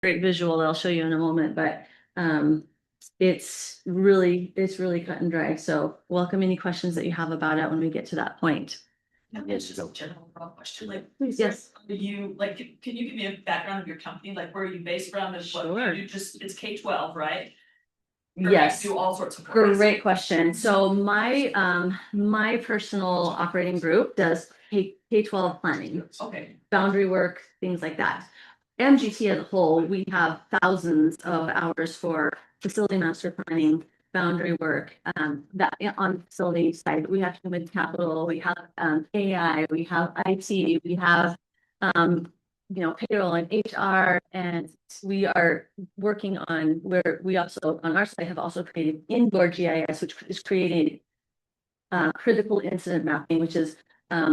great visual that I'll show you in a moment, but it's really cut and dry. So welcome any questions that you have about it when we get to that point. It's just a general broad question, like, Yes. do you, like, can you give me a background of your company, like, where are you based from, and what Sure. you do? Just, it's K-12, right? Or Yes. you do all sorts of programs? Great question. So my personal operating group does K-12 planning, Okay, boundary work, things like that. MGT as a whole, we have thousands of hours for facility master planning, boundary work, that on the facility side. We have human capital, we have AI, we have IT, we have payroll and HR, and we are working on where we also on our side have also created indoor GIS, which is creating critical incident mapping, which is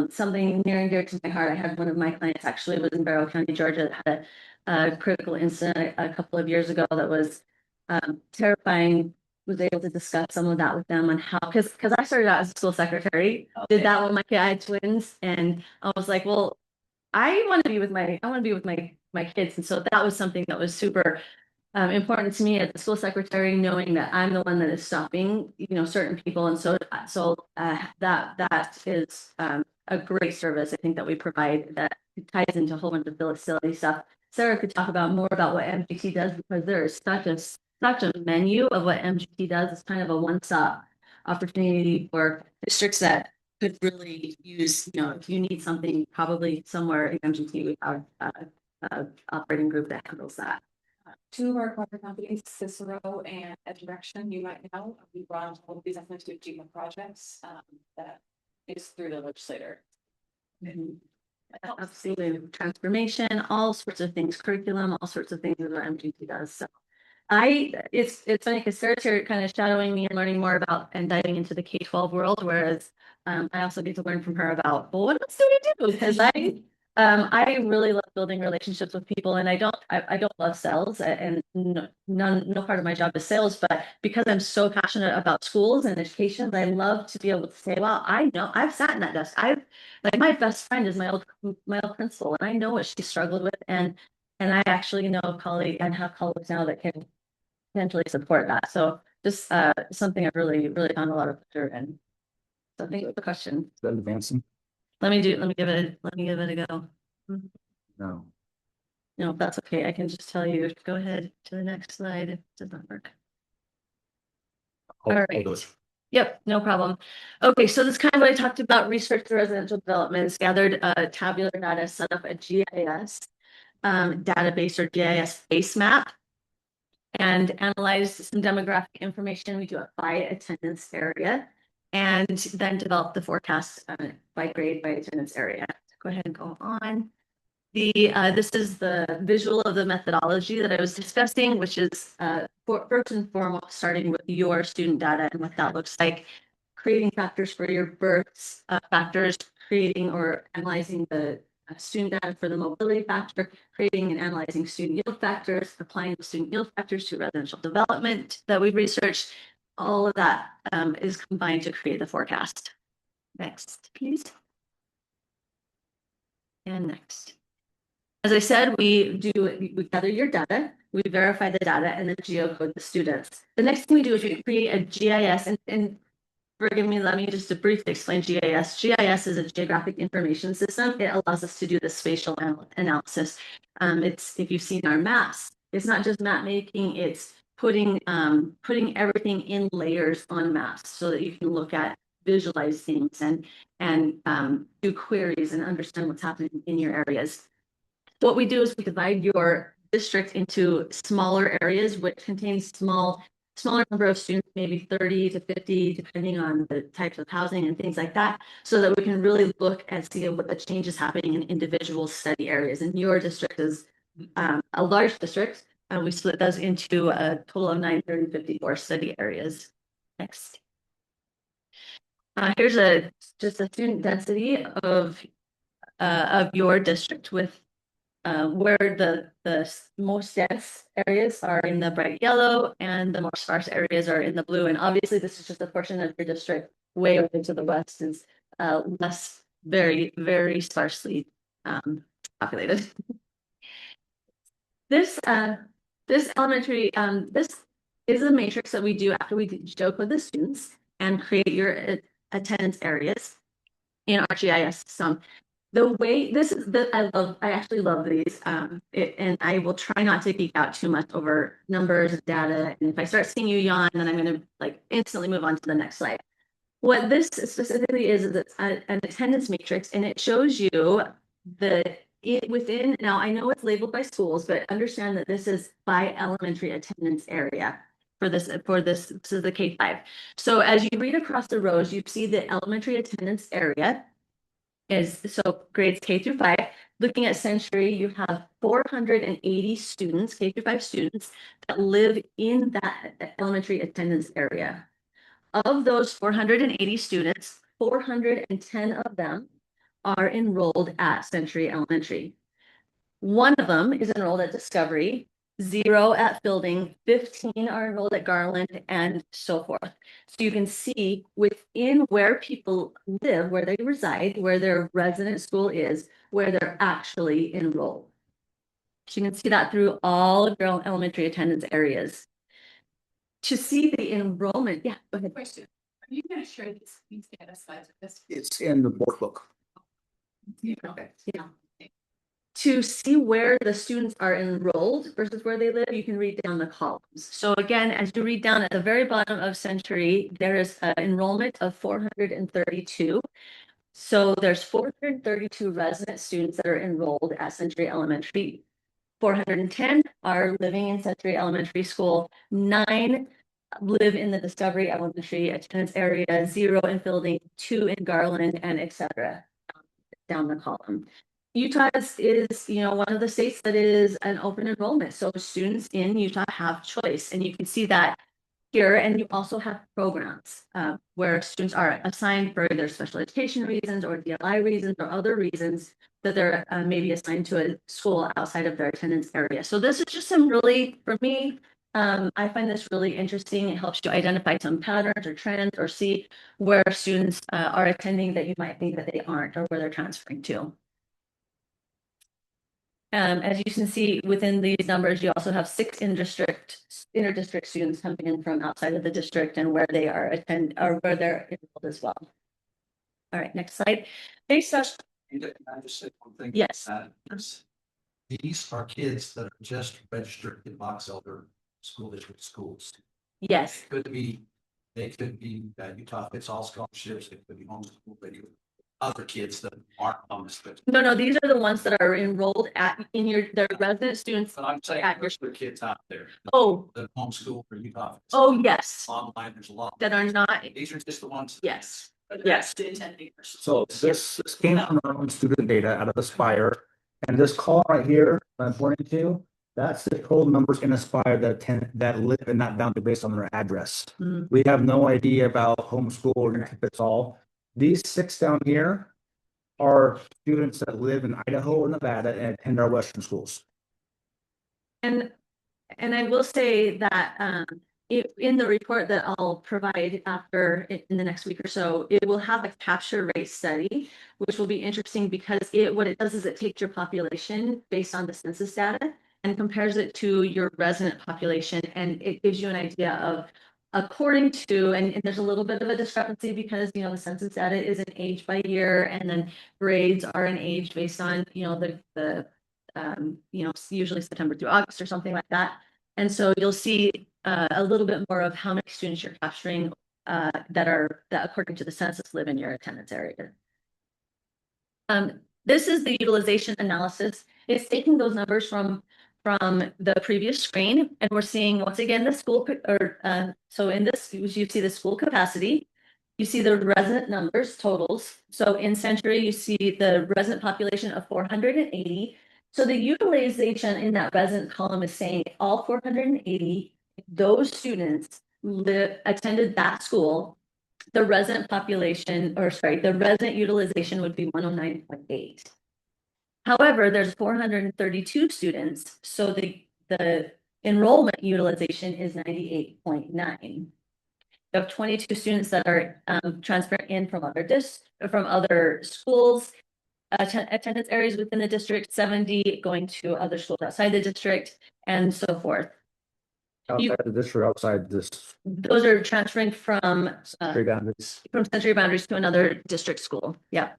something near and dear to my heart. I had one of my clients actually was in Barrow County, Georgia, that had a critical incident a couple of years ago that was terrifying. Was able to discuss some of that with them on how, because I started out as a school secretary, did that when my kid, I had twins, and I was like, well, I want to be with my kids, and so that was something that was super important to me as a school secretary, knowing that I'm the one that is stopping, certain people. And that is a great service I think that we provide that ties into a whole bunch of facility stuff. Sarah could talk about more about what MGT does because there is such a menu of what MGT does. It's kind of a one-stop opportunity for districts that could really use, if you need something, probably somewhere in MGT we have a operating group that handles that. Two of our partner companies, Cicero and Direction, you might know, we brought all of these efforts to achievement projects that is through the legislator. Absolutely, transformation, all sorts of things, curriculum, all sorts of things that our MGT does. So it's funny because Sarah's here kind of shadowing me and learning more about and diving into the K-12 world, whereas I also get to learn from her about, well, what else do we do? Because I really love building relationships with people, and I don't love sales, and no part of my job is sales, but because I'm so passionate about schools and education, I love to be able to say, well, I know I've sat in that desk. Like my best friend is my old principal, and I know what she struggled with, and I actually know a colleague and have colleagues now that can potentially support that. So just something I've really found a lot of pleasure in. So thank you for the question. Is that advancing? Let me give it a go. No. No, that's okay. I can just tell you, go ahead to the next slide if it does not work. All right. Yep, no problem. Okay, so this is kind of what I talked about, research the residential developments, gathered tabular data, set up a GIS database or GIS base map, and analyze some demographic information. We do it by attendance area, and then develop the forecast by grade, by attendance area. Go ahead and go on. This is the visual of the methodology that I was discussing, which is first and foremost starting with your student data and what that looks like, creating factors for your births, factors, creating or analyzing the student data for the mobility factor, creating and analyzing student yield factors, applying the student yield factors to residential development that we've researched. All of that is combined to create the forecast. Next, please. And next. As I said, we gather your data, we verify the data, and then geocode the students. The next thing we do is we create a GIS, and forgive me, let me just briefly explain GIS. GIS is a geographic information system. It allows us to do the spatial analysis. It's, if you've seen our maps, it's not just map making, it's putting everything in layers on maps so that you can look at, visualize things and do queries and understand what's happening in your areas. What we do is we divide your district into smaller areas, which contains smaller number of students, maybe 30 to 50, depending on the types of housing and things like that, so that we can really look and see what the change is happening in individual study areas. And your district is a large district, and we split those into a total of 954 study areas. Next. Here's just a student density of your district with where the most dense areas are in the bright yellow and the more sparse areas are in the blue. And obviously this is just a portion of your district. Way over to the west is less, very sparsely populated. This elementary, this is a matrix that we do after we joke with the students and create your attendance areas in our GIS system. The way this is that I actually love these. And I will try not to geek out too much over numbers, data. And if I start seeing you yawn, then I'm going to like instantly move on to the next slide. What this specifically is it's an attendance matrix, and it shows you within, now I know it's labeled by schools, but understand that this is by elementary attendance area for this is the K-5. So as you read across the rows, you see the elementary attendance area is, so grades K through 5. Looking at Century, you have 480 students, K through 5 students, that live in that elementary attendance area. Of those 480 students, 410 of them are enrolled at Century Elementary. One of them is enrolled at Discovery, 0 at Fielding, 15 are enrolled at Garland, and so forth. So you can see within where people live, where they reside, where their resident school is, where they're actually enrolled. So you can see that through all of your elementary attendance areas. To see the enrollment, yeah, go ahead. Question, are you gonna share these data slides with us? It's in the workbook. Perfect. Yeah. To see where the students are enrolled versus where they live, you can read down the columns. So again, as you read down at the very bottom of Century, there is an enrollment of 432. So there's 432 resident students that are enrolled at Century Elementary. 410 are living in Century Elementary School. 9 live in the Discovery Elementary attendance area, 0 in Fielding, 2 in Garland, and etc. down the column. Utah is, one of the states that is an open enrollment. So students in Utah have choice, and you can see that here. And you also have programs where students are assigned for their special education reasons or DLI reasons or other reasons that they're maybe assigned to a school outside of their attendance area. So this is just some really, for me, I find this really interesting. It helps you identify some patterns or trends or see where students are attending that you might think that they aren't or where they're transferring to. As you can see within these numbers, you also have 6 inter-district students coming in from outside of the district and where they are where they're enrolled as well. All right, next slide. Based on, Can I just say one thing? yes, These are kids that are just registered in Box Elder School District schools. yes. They could be Utah Fits All scholarships, it could be homeschool, but other kids that aren't on this list. No, these are the ones that are enrolled their resident students. But I'm saying At there's kids out there. Oh. The homeschool for Utah. Fits. Oh, yes, Online, there's a lot. that are not, These are just the ones. yes. Yes. The attending. So this came from our own student data out of Aspire. And this column right here, I'm pointing to, that's the total numbers in Aspire that live in that boundary based on their address. Mhm. We have no idea about homeschool or if it's all. These 6 down here are students that live in Idaho or Nevada and attend our Western schools. And I will say that in the report that I'll provide after in the next week or so, it will have a capture rate study, which will be interesting because what it does is it takes your population based on the census data and compares it to your resident population, and it gives you an idea of according to, and there's a little bit of a discrepancy because the census data is an age by year, and then grades are an age based on usually September through August or something like that. And so you'll see a little bit more of how many students you're capturing that according to the census live in your attendance area. This is the utilization analysis. It's taking those numbers from the previous screen, and we're seeing once again the school, so in this you see the school capacity, you see the resident numbers totals. So in Century, you see the resident population of 480. So the utilization in that resident column is saying all 480, those students attended that school, the resident population, the resident utilization would be 109.8. However, there's 432 students, so the enrollment utilization is 98.9. You have 22 students that are transferring in from other schools. attendance areas within the district, 70 going to other schools outside the district, and so forth. Outside the district, outside this. Those are transferring from Boundaries. Century Boundaries to another district school. Yeah.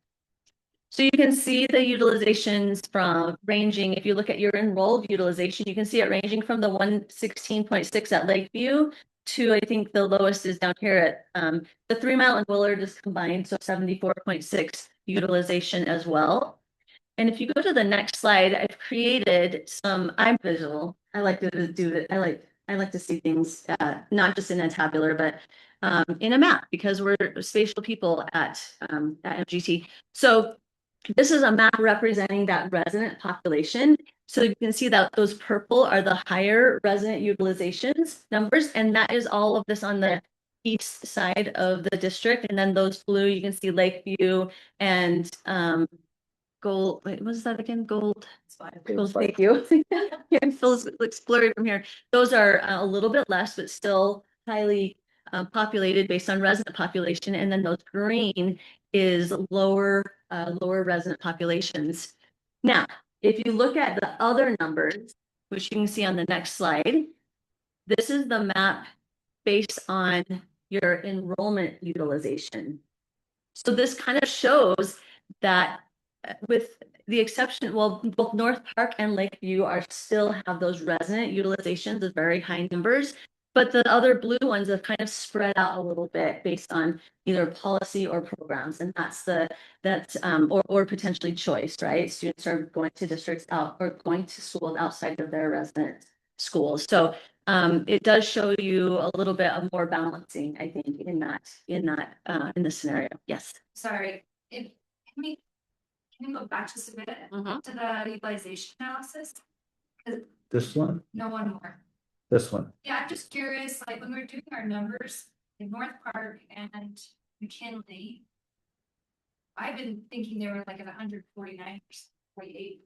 So you can see the utilizations from ranging, if you look at your enrolled utilization, you can see it ranging from the 116.6 at Lakeview to, I think the lowest is down here at the 3 Mile and Willard is combined, so 74.6 utilization as well. And if you go to the next slide, I've created some, I'm visual. I like to do it. I like to see things not just in a tabular, but in a map, because we're spatial people at MGT. So this is a map representing that resident population. So you can see that those purple are the higher resident utilizations numbers, and that is all of this on the east side of the district. And then those blue, you can see Lakeview and Gold. Wait, what is that again? Gold. Gold. Thank you. Yeah, it feels looks blurry from here. Those are a little bit less, but still highly populated based on resident population. And then those green is lower resident populations. Now, if you look at the other numbers, which you can see on the next slide, this is the map based on your enrollment utilization. So this kind of shows that with the exception, well, both North Park and Lakeview are still have those resident utilizations of very high numbers, but the other blue ones have kind of spread out a little bit based on either policy or programs, and or potentially choice, right? Students are going to districts out or going to schools outside of their resident schools. So it does show you a little bit of more balancing, I think, in this scenario. Yes. Sorry, can we go back just a bit to the utilization analysis? This one, No, one more. this one. Yeah, I'm just curious, like when we're doing our numbers in North Park and McKinley, I've been thinking they were like at 149%, 48%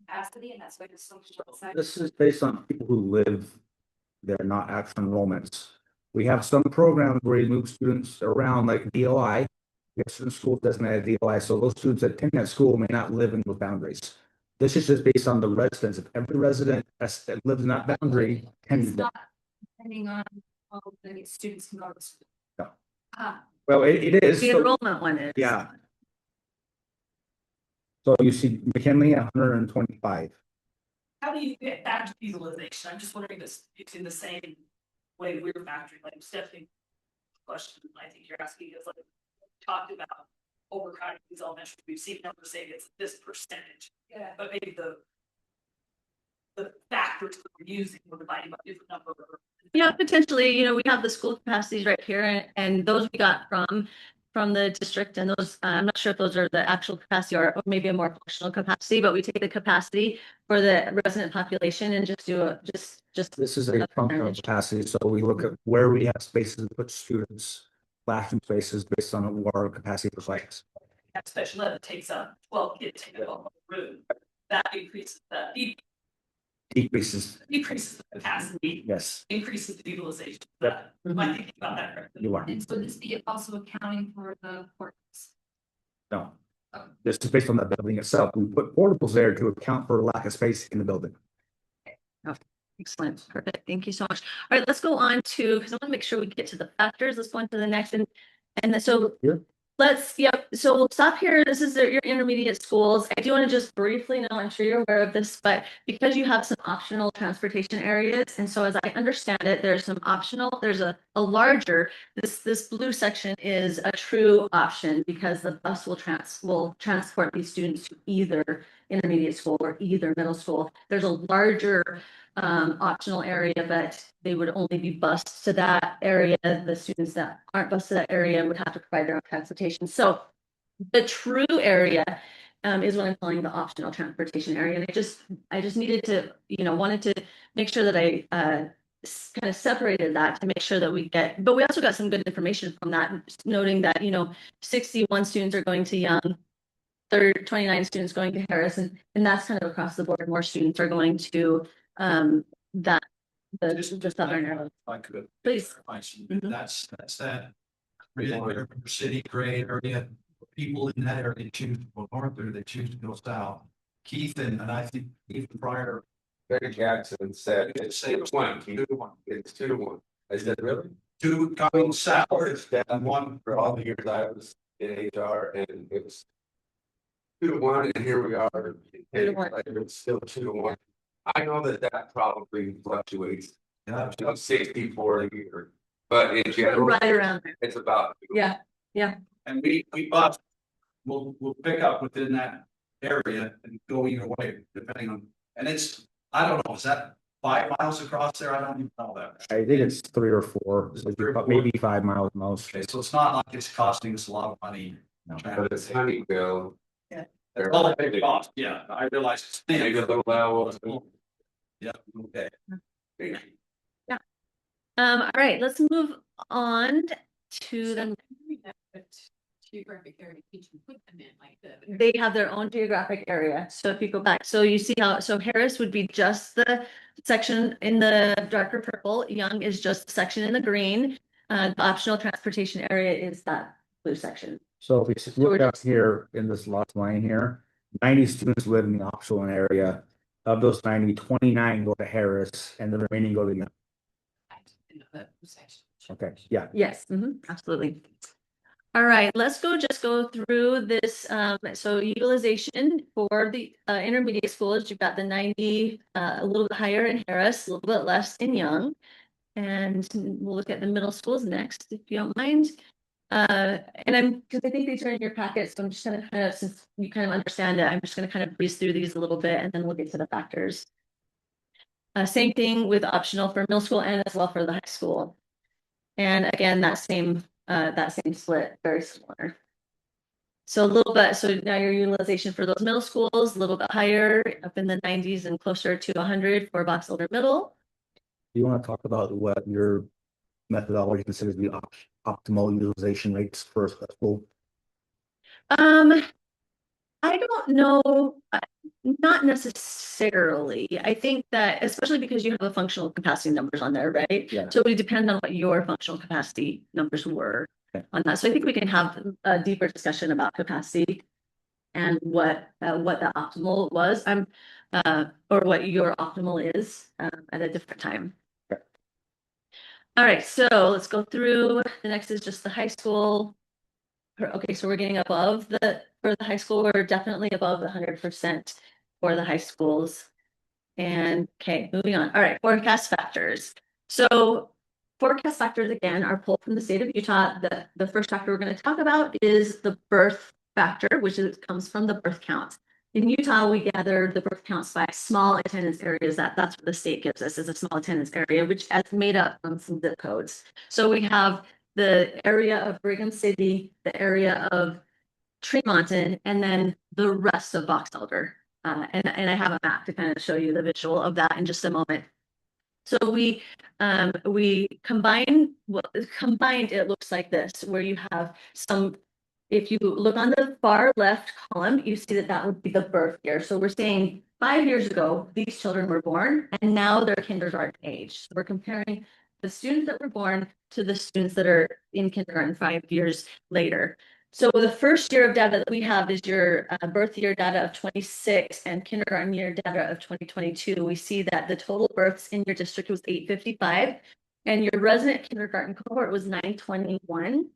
capacity, and that's why it's so much outside. This is based on people who live there, not actual enrollments. We have some programs where you move students around, like DOI. We have certain schools designated DOI, so those students that attend that school may not live in those boundaries. This is just based on the residents. If every resident that lives in that boundary It's can. not depending on all the students who go to school. No. Ah, Well, it is. The So- enrollment one is. Yeah. So you see McKinley 125. How do you get back to utilization? I'm just wondering this, it's in the same way we're factoring, like Stephanie. Question I think you're asking is like, talked about overcrowding these elementary, we've seen numbers say it's this percentage, yeah. but maybe the factors that we're using, we're dividing by different number. Yeah, potentially, we have the school capacities right here, and those we got from the district, and those, I'm not sure if those are the actual capacity or maybe a more functional capacity, but we take the capacity for the resident population and just do just. This is a functional capacity, so we look at where we have spaces to put students, classroom spaces based on what our capacity looks like. That special ed takes up 12 kids, take up a room, that increases Decreases, the capacity, yes, increases the utilization. Yep. Am I thinking about that correctly? you are. And so this be also accounting for the ports. No. This is based on the building itself. We put portables there to account for lack of space in the building. Excellent, perfect, thank you so much. All right, let's go on to, because I want to make sure we get to the factors. Let's go on to the next, and so Here? so we'll stop here. This is your intermediate schools. I do want to just briefly know, I'm sure you're aware of this, but because you have some optional transportation areas, and so as I understand it, there's some optional, there's a larger, this blue section is a true option because the bus will transport these students to either intermediate school or either middle school. There's a larger optional area, but they would only be bused to that area. The students that aren't bused to that area would have to provide their own transportation. So the true area is what I'm calling the optional transportation area. And I just needed to, wanted to make sure that I kind of separated that to make sure that we get, but we also got some good information from that, noting that, 61 students are going to Young, 29 students going to Harris, and that's kind of across the board. More students are going to the southern area. If I could. Please. clarify some- Mhm. That's that. River City gray area, people in that area choose to go north or they choose to go south. Keith and I think even prior, Barry Jackson said it's it's 2-1, 2-1. 2-1. It's 2-1. I said, really? Two going south And one. for all the years I was in HR and it was 2-1 and here we are. 2-1. Like, it's still 2-1. I know that probably fluctuates. Yeah, 60-40 or, but in general, Right around there. it's about. Yeah, and we bought, we'll pick up within that area and go either way, depending on, and it's, I don't know, is that 5 miles across there? I don't even know that. I think it's 3 or 4, Is it 3 or 4? maybe 5 miles at most. Okay, so it's not like it's costing us a lot of money. No. But it's Honeyville. Yeah. They're All the big cost, yeah, I realize. It's maybe a little level. Yeah, okay. all right, let's move on to the, Geographic area, each can put them in like the. they have their own geographic area. So if you go back, so you see how, so Harris would be just the section in the darker purple, Young is just the section in the green. The optional transportation area is that blue section. So if we look out here in this last line here, 90 students live in the optional area. Of those 90, 29 go to Harris and the remaining go to Young. Okay, yeah. Yes, absolutely. All right, let's just go through this. So utilization for the intermediate schools, you've got the 90, a little bit higher in Harris, a little bit less in Young. And we'll look at the middle schools next, if you don't mind. And because I think these are in your packets, so I'm just gonna kind of, since you kind of understand it, I'm just gonna kind of breeze through these a little bit and then we'll get to the factors. Same thing with optional for middle school and as well for the high school. And again, that same split, very similar. So a little bit, so now your utilization for those middle schools, a little bit higher, up in the 90s and closer to 100 for Box Elder Middle. You want to talk about what your methodology considers the optimal utilization rates for a school? I don't know, not necessarily. I think that, especially because you have the functional capacity numbers on there, right? Yeah. So it would depend on what your functional capacity numbers were on that. So I think we can have a deeper discussion about capacity and what the optimal was, or what your optimal is at a different time. Okay. All right, so let's go through. The next is just the high school. Okay, so we're getting above for the high school, we're definitely above the 100% for the high schools. And okay, moving on. All right, forecast factors. So forecast factors again are pulled from the state of Utah. The first factor we're going to talk about is the birth factor, which comes from the birth count. In Utah, we gather the birth counts by small attendance areas. That's what the state gives us, is a small attendance area, which is made up from some zip codes. So we have the area of Brigham City, the area of Tremonton, and then the rest of Box Elder. And I have a map to kind of show you the visual of that in just a moment. So we combined, it looks like this, where you have some, if you look on the far left column, you see that would be the birth year. So we're saying 5 years ago, these children were born and now they're kindergarten age. So we're comparing the students that were born to the students that are in kindergarten 5 years later. So the first year of data that we have is your birth year data of 26 and kindergarten year data of 2022. We see that the total births in your district was 855 and your resident kindergarten cohort was 921.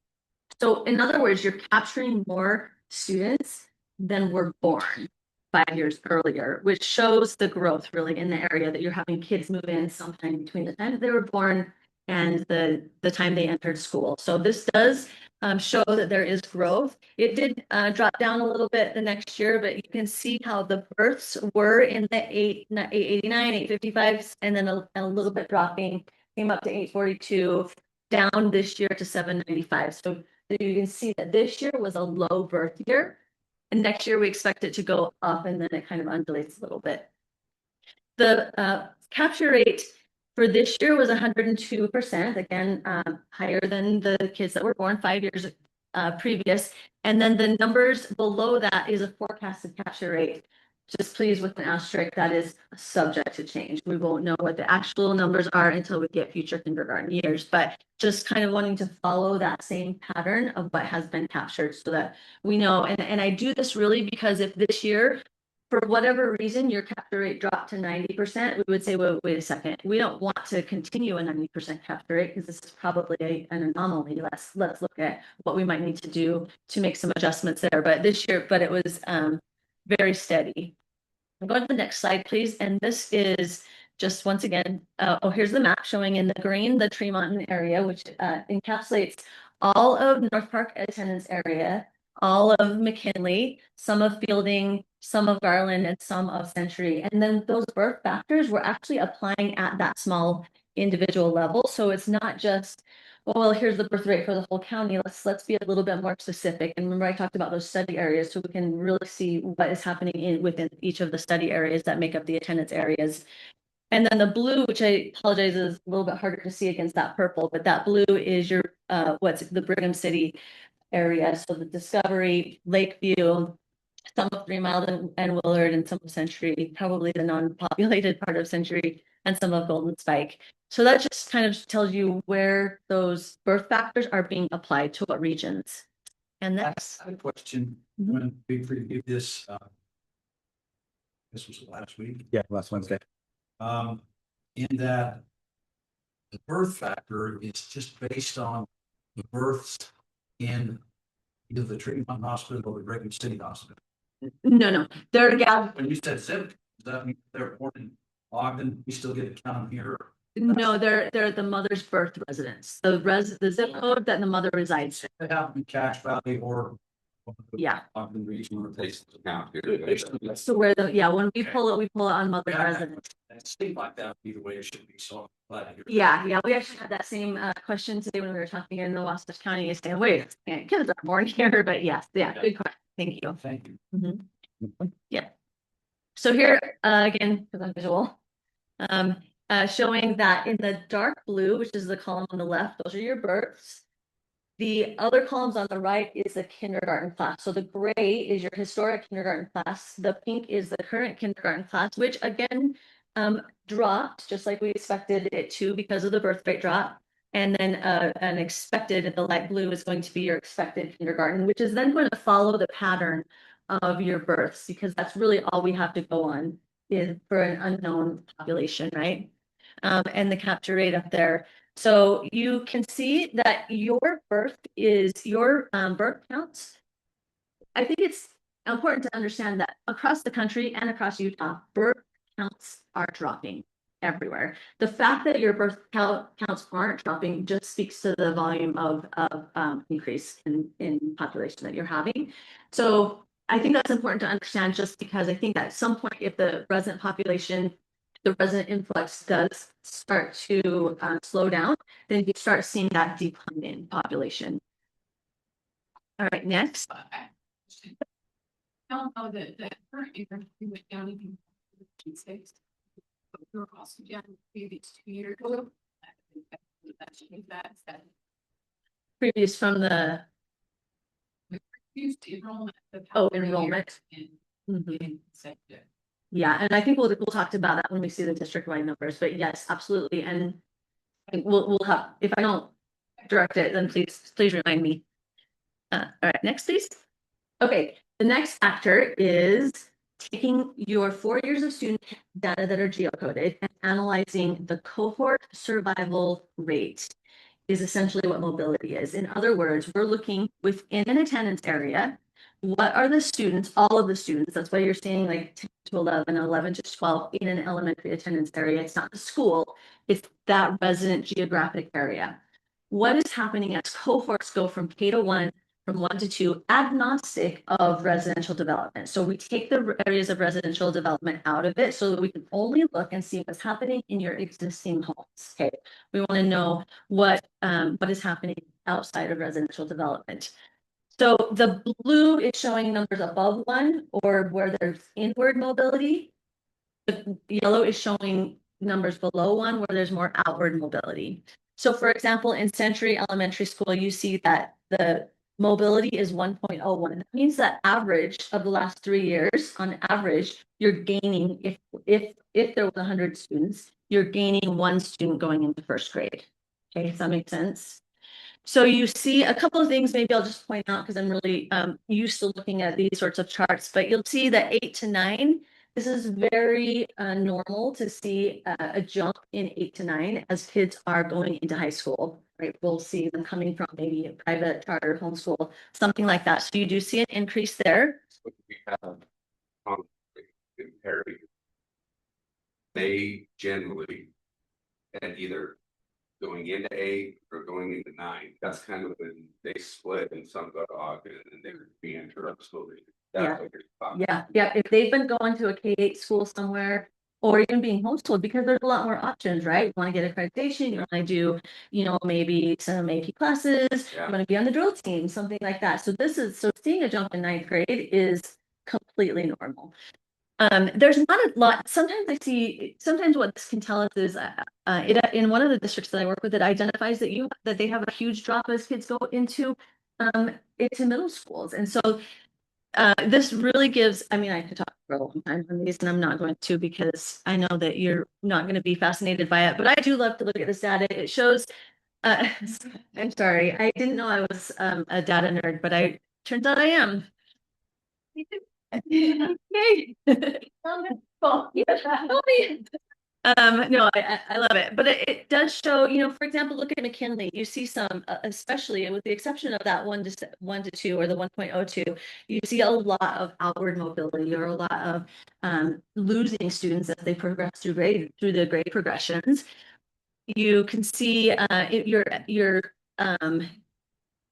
So in other words, you're capturing more students than were born 5 years earlier, which shows the growth really in the area that you're having kids move in sometime between the time that they were born and the time they entered school. So this does show that there is growth. It did drop down a little bit the next year, but you can see how the births were in the 889, 855, and then a little bit dropping, came up to 842, down this year to 795. So you can see that this year was a low birth year, and next year we expect it to go up, and then it kind of undulates a little bit. The capture rate for this year was 102%, again, higher than the kids that were born 5 years previous. And then the numbers below that is a forecasted capture rate just please with an asterisk, that is subject to change. We won't know what the actual numbers are until we get future kindergarten years, but just kind of wanting to follow that same pattern of what has been captured so that we know. And I do this really because if this year, for whatever reason, your capture rate dropped to 90%, we would say, well, wait a second, we don't want to continue a 90% capture rate because this is probably an anomaly. Let's look at what we might need to do to make some adjustments there. But this year, it was very steady. Go to the next slide, please. And this is just once again, here's the map showing in the green, the Tremont area, which encapsulates all of North Park attendance area, all of McKinley, some of Fielding, some of Garland, and some of Century. And then those birth factors we're actually applying at that small individual level. So it's not just, well, here's the birth rate for the whole county. Let's be a little bit more specific. And remember, I talked about those study areas, so we can really see what is happening within each of the study areas that make up the attendance areas. And then the blue, which I apologize is a little bit harder to see against that purple, but that blue is your what's the Brigham City area. So the Discovery, Lakeview, some of 3 Mile and Willard, and some of Century, probably the non-populated part of Century, and some of Golden Spike. So that just kind of tells you where those birth factors are being applied to what regions. And that's I have a question. Mhm. When we give this, this was last week, Yeah, last Wednesday. in that the birth factor is just based on the births in either the Tremont Hospital or the Brigham City Hospital. no, they're When you said zip, does that mean they're born in Ogden, we still get to count them here? no, they're the mother's birth residence, the zip code that the mother resides in. They have to be Cache Valley or. Yeah. Ogden region or Takes into account here. So where when we pull it on mother's Yeah. residence. It seemed like that would be the way it should be, so. I'm glad to hear that. Yeah, we actually had that same question today when we were talking in the Wasatch County, saying, wait, kids are born here, but yes, yeah, good question. Thank you. Thank you. Yeah. So here, again, because I'm visual, showing that in the dark blue, which is the column on the left, those are your births. The other columns on the right is the kindergarten class. So the gray is your historic kindergarten class. The pink is the current kindergarten class, which again, dropped just like we expected it to because of the birth rate drop. And then an expected, the light blue is going to be your expected kindergarten, which is then going to follow the pattern of your births, because that's really all we have to go on is for an unknown population, right? And the capture rate up there. So you can see that your birth counts. I think it's important to understand that across the country and across Utah, birth counts are dropping everywhere. The fact that your birth counts aren't dropping just speaks to the volume of increase in population that you're having. So I think that's important to understand, just because I think at some point, if the resident population, the resident influx does start to slow down, then you start seeing that decline in population. All right, next. I don't know that current year we went down even Tuesdays. But we were also down previous 2 years ago. That Previous from the used enrollment. enrollment. In Mhm. sector. Yeah, and I think we'll talk about that when we see the district-wide numbers, but yes, absolutely. And we'll have, if I don't direct it, then please remind me. All right, next, please. Okay, the next factor is taking your 4 years of student data that are geocoded and analyzing the cohort survival rate is essentially what mobility is. In other words, we're looking within an attendance area. What are the students, all of the students? That's why you're seeing like 10 to 11, 11 to 12 in an elementary attendance area. It's not the school, it's that resident geographic area. What is happening as cohorts go from K to 1, from 1 to 2, agnostic of residential development. So we take the areas of residential development out of it so that we can only look and see what's happening in your existing homes. Okay, we want to know what is happening outside of residential development. So the blue is showing numbers above 1 or where there's inward mobility. The yellow is showing numbers below 1 where there's more outward mobility. So for example, in Century Elementary School, you see that the mobility is 1.01. That means that average of the last 3 years, on average, you're gaining, if there was 100 students, you're gaining 1 student going into first grade. Okay, does that make sense? So you see a couple of things, maybe I'll just point out because I'm really used to looking at these sorts of charts, but you'll see that 8 to 9, this is very normal to see a jump in 8 to 9 as kids are going into high school, right? We'll see them coming from maybe a private charter homeschool, something like that. So you do see an increase there. We have comparing. They generally, and either going into 8 or going into 9, that's kind of when they split and some go to Ogden and they would be interrupt school. That's Yeah. what you're talking Yeah, if they've been going to a K-8 school somewhere, or even being homeschooled, because there's a lot more options, right? You want to get accreditation, you want to do, maybe some AP classes, Yeah. you want to be on the drill team, something like that. So seeing a jump in 9th grade is completely normal. There's not a lot. Sometimes what this can tell us is in one of the districts that I work with, it identifies that they have a huge drop as kids go into middle schools. And so this really gives, I could talk for a long time on these, and I'm not going to because I know that you're not going to be fascinated by it, but I do love to look at this data. It shows, I'm sorry, I didn't know I was a data nerd, but turns out I am. Yay. No, I love it, but it does show, for example, look at McKinley. You see some, especially with the exception of that 1 to 2 or the 1.02, you see a lot of outward mobility or a lot of losing students as they progress through the grade progressions. You can see your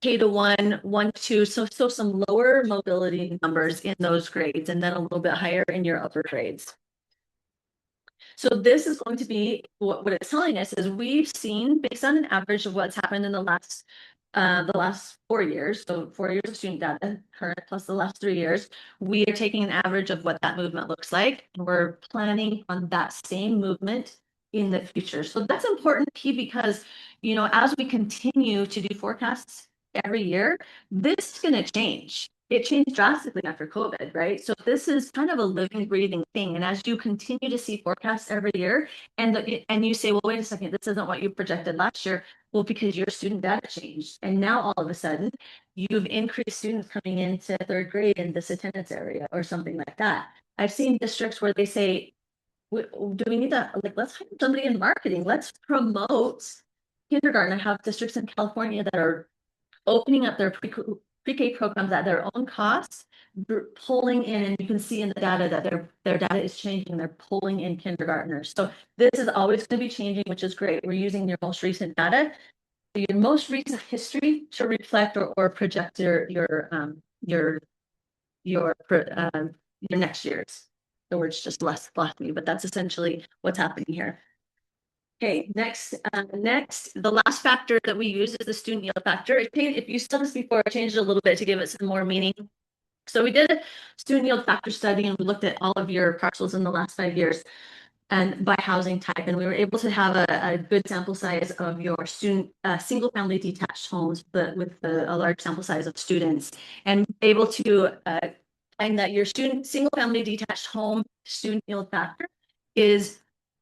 K to 1, 1 to 2, so some lower mobility numbers in those grades, and then a little bit higher in your upper grades. So this is going to be what it's telling us is we've seen, based on an average of what's happened in the last 4 years, so 4 years of student data, current plus the last 3 years, we are taking an average of what that movement looks like, and we're planning on that same movement in the future. So that's important key because, as we continue to do forecasts every year, this is going to change. It changed drastically after COVID, right? So this is kind of a living, breathing thing. And as you continue to see forecasts every year, and you say, well, wait a second, this isn't what you projected last year. Well, because your student data changed. And now all of a sudden, you've increased students coming into 3rd grade in this attendance area or something like that. I've seen districts where they say, do we need to, let's hire somebody in marketing. Let's promote kindergarten. I have districts in California that are opening up their pre-K programs at their own costs, pulling in, and you can see in the data that their data is changing. They're pulling in kindergartners. So this is always going to be changing, which is great. We're using your most recent data, your most recent history to reflect or project your next year's. The word's just less me, but that's essentially what's happening here. Okay, next, the last factor that we use is the student yield factor. If you saw this before, I changed it a little bit to give it some more meaning. So we did a student yield factor study and we looked at all of your parcels in the last 5 years and by housing type, and we were able to have a good sample size of your single family detached homes, but with a large sample size of students, and able to find that your single family detached home student yield factor is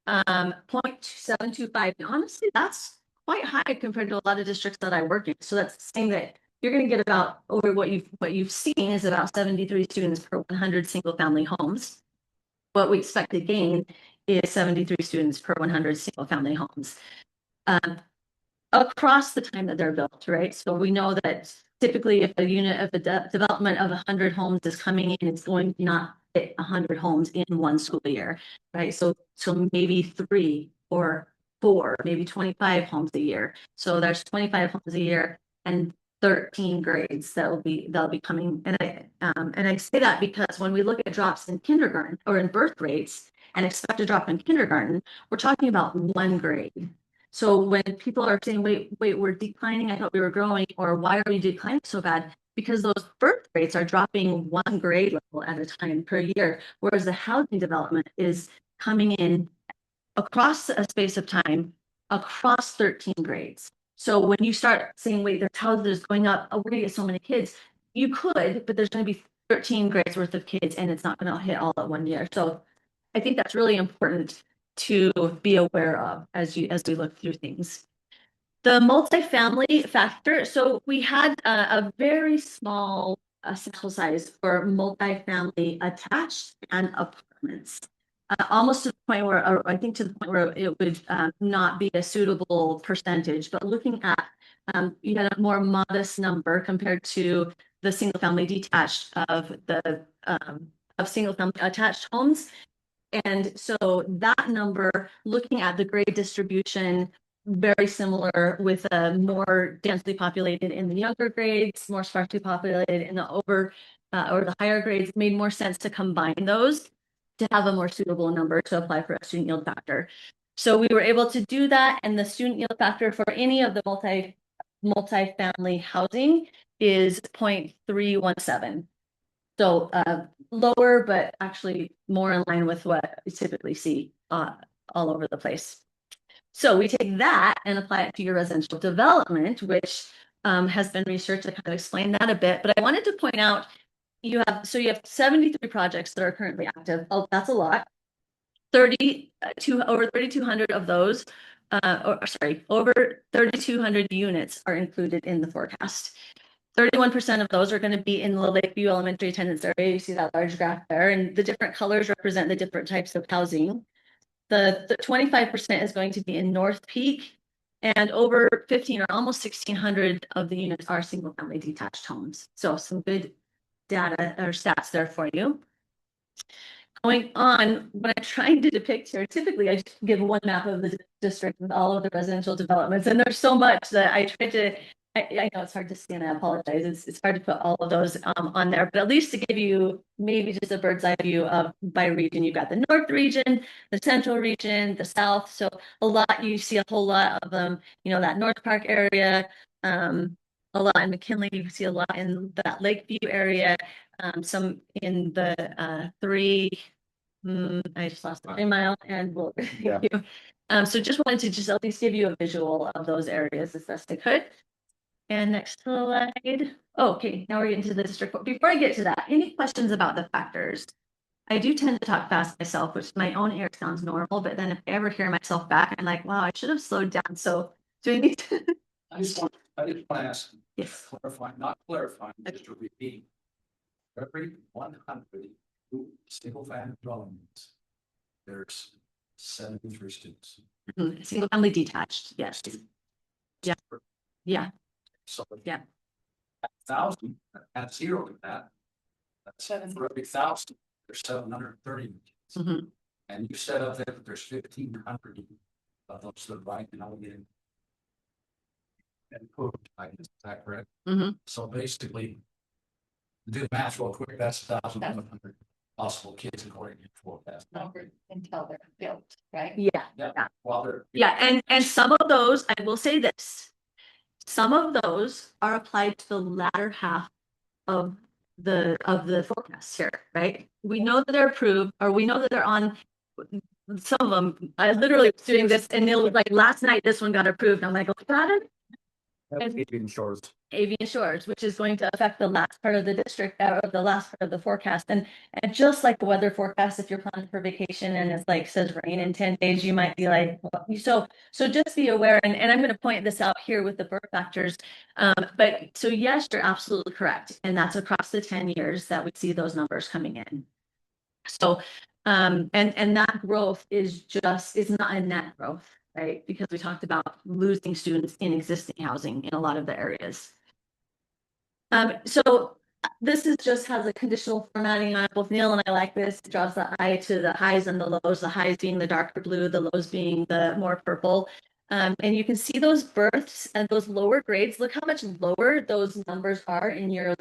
0.725. Honestly, that's quite high compared to a lot of districts that I work in. So that's saying that you're going to get about over what you've seen is about 73 students per 100 single family homes. What we expect to gain is 73 students per 100 single family homes across the time that they're built, right? So we know that typically if a unit of the development of 100 homes is coming in, it's going to not fit 100 homes in one school year, right? So maybe 3 or 4, maybe 25 homes a year. So there's 25 homes a year and 13 grades they'll be coming. And I say that because when we look at drops in kindergarten or in birth rates and expect a drop in kindergarten, we're talking about 1 grade. So when people are saying, wait, we're declining, I thought we were growing, or why are we declining so bad? Because those birth rates are dropping 1 grade level at a time per year, whereas the housing development is coming in across a space of time, across 13 grades. So when you start saying, wait, there's houses going up, oh, we're gonna get so many kids, you could, but there's gonna be 13 grades worth of kids and it's not gonna hit all at one year. So I think that's really important to be aware of as we look through things. The multifamily factor, so we had a very small sample size for multifamily attached and apartments. Almost to the point where, or I think to the point where it would not be a suitable percentage, but looking at you had a more modest number compared to the single family detached of the of single family attached homes. And so that number, looking at the grade distribution, very similar with a more densely populated in the younger grades, more sparsely populated in the over or the higher grades, made more sense to combine those to have a more suitable number to apply for a student yield factor. So we were able to do that, and the student yield factor for any of the multifamily housing is 0.317. So lower, but actually more in line with what we typically see all over the place. So we take that and apply it to your residential development, which has been researched to kind of explain that a bit. But I wanted to point out you have 73 projects that are currently active. Oh, that's a lot. Over 3,200 of those, over 3,200 units are included in the forecast. 31% of those are going to be in the Lakeview Elementary attendance area. You see that large graph there, and the different colors represent the different types of housing. The 25% is going to be in North Peak, and over 15 or almost 1,600 of the units are single family detached homes. So some good data or stats there for you. Going on, what I'm trying to depict here, typically I just give one map of the district with all of the residential developments, and there's so much that I tried to, I know it's hard to see and I apologize. It's hard to put all of those on there, but at least to give you maybe just a bird's eye view of by region. You've got the north region, the central region, the south. So a lot, you see a whole lot of them, you know, that North Park area, a lot in McKinley, you see a lot in that Lakeview area, some in the I just lost the 3 mile and we'll thank you. So just wanted to just at least give you a visual of those areas as best I could. And next slide. Oh, okay, now we're getting to the district. Before I get to that, any questions about the factors? I do tend to talk fast myself, which my own ear sounds normal, but then if I ever hear myself back, I'm like, wow, I should have slowed down. So do I need to? I just want to ask, Yes. not clarifying, just to repeat. Every 100 single family dwellings, there's 73 students. Single family detached, yes. Yeah. Yeah. So Yeah. 1,000 at zero to that. That's for every 1,000, there's 730. Mhm. And you said up there that there's 1,500 of those that are right now getting. And is that correct? Mhm. So basically, do the math real quick, that's 1,100 possible kids according to your forecast. Until they're built, right? Yeah. Yeah. While they're. Yeah, and some of those, I will say this, some of those are applied to the latter half of the forecast here, right? We know that they're approved, or we know that they're on some of them. I literally was doing this and it was like last night this one got approved. I'm like, oh, got it. Avian Shores. Avian Shores, which is going to affect the last part of the district, or the last part of the forecast. And just like the weather forecast, if you're planning for vacation and it's like says rain in 10 days, you might be like, well, so just be aware. And I'm going to point this out here with the birth factors. But so yes, you're absolutely correct. And that's across the 10 years that we see those numbers coming in. So, and that growth is not a net growth, right? Because we talked about losing students in existing housing in a lot of the areas. So this is just has a conditional formatting on it. Both Neil and I like this. It draws the eye to the highs and the lows, the highs being the darker blue, the lows being the more purple. And you can see those births and those lower grades. Look how much lower those numbers are in your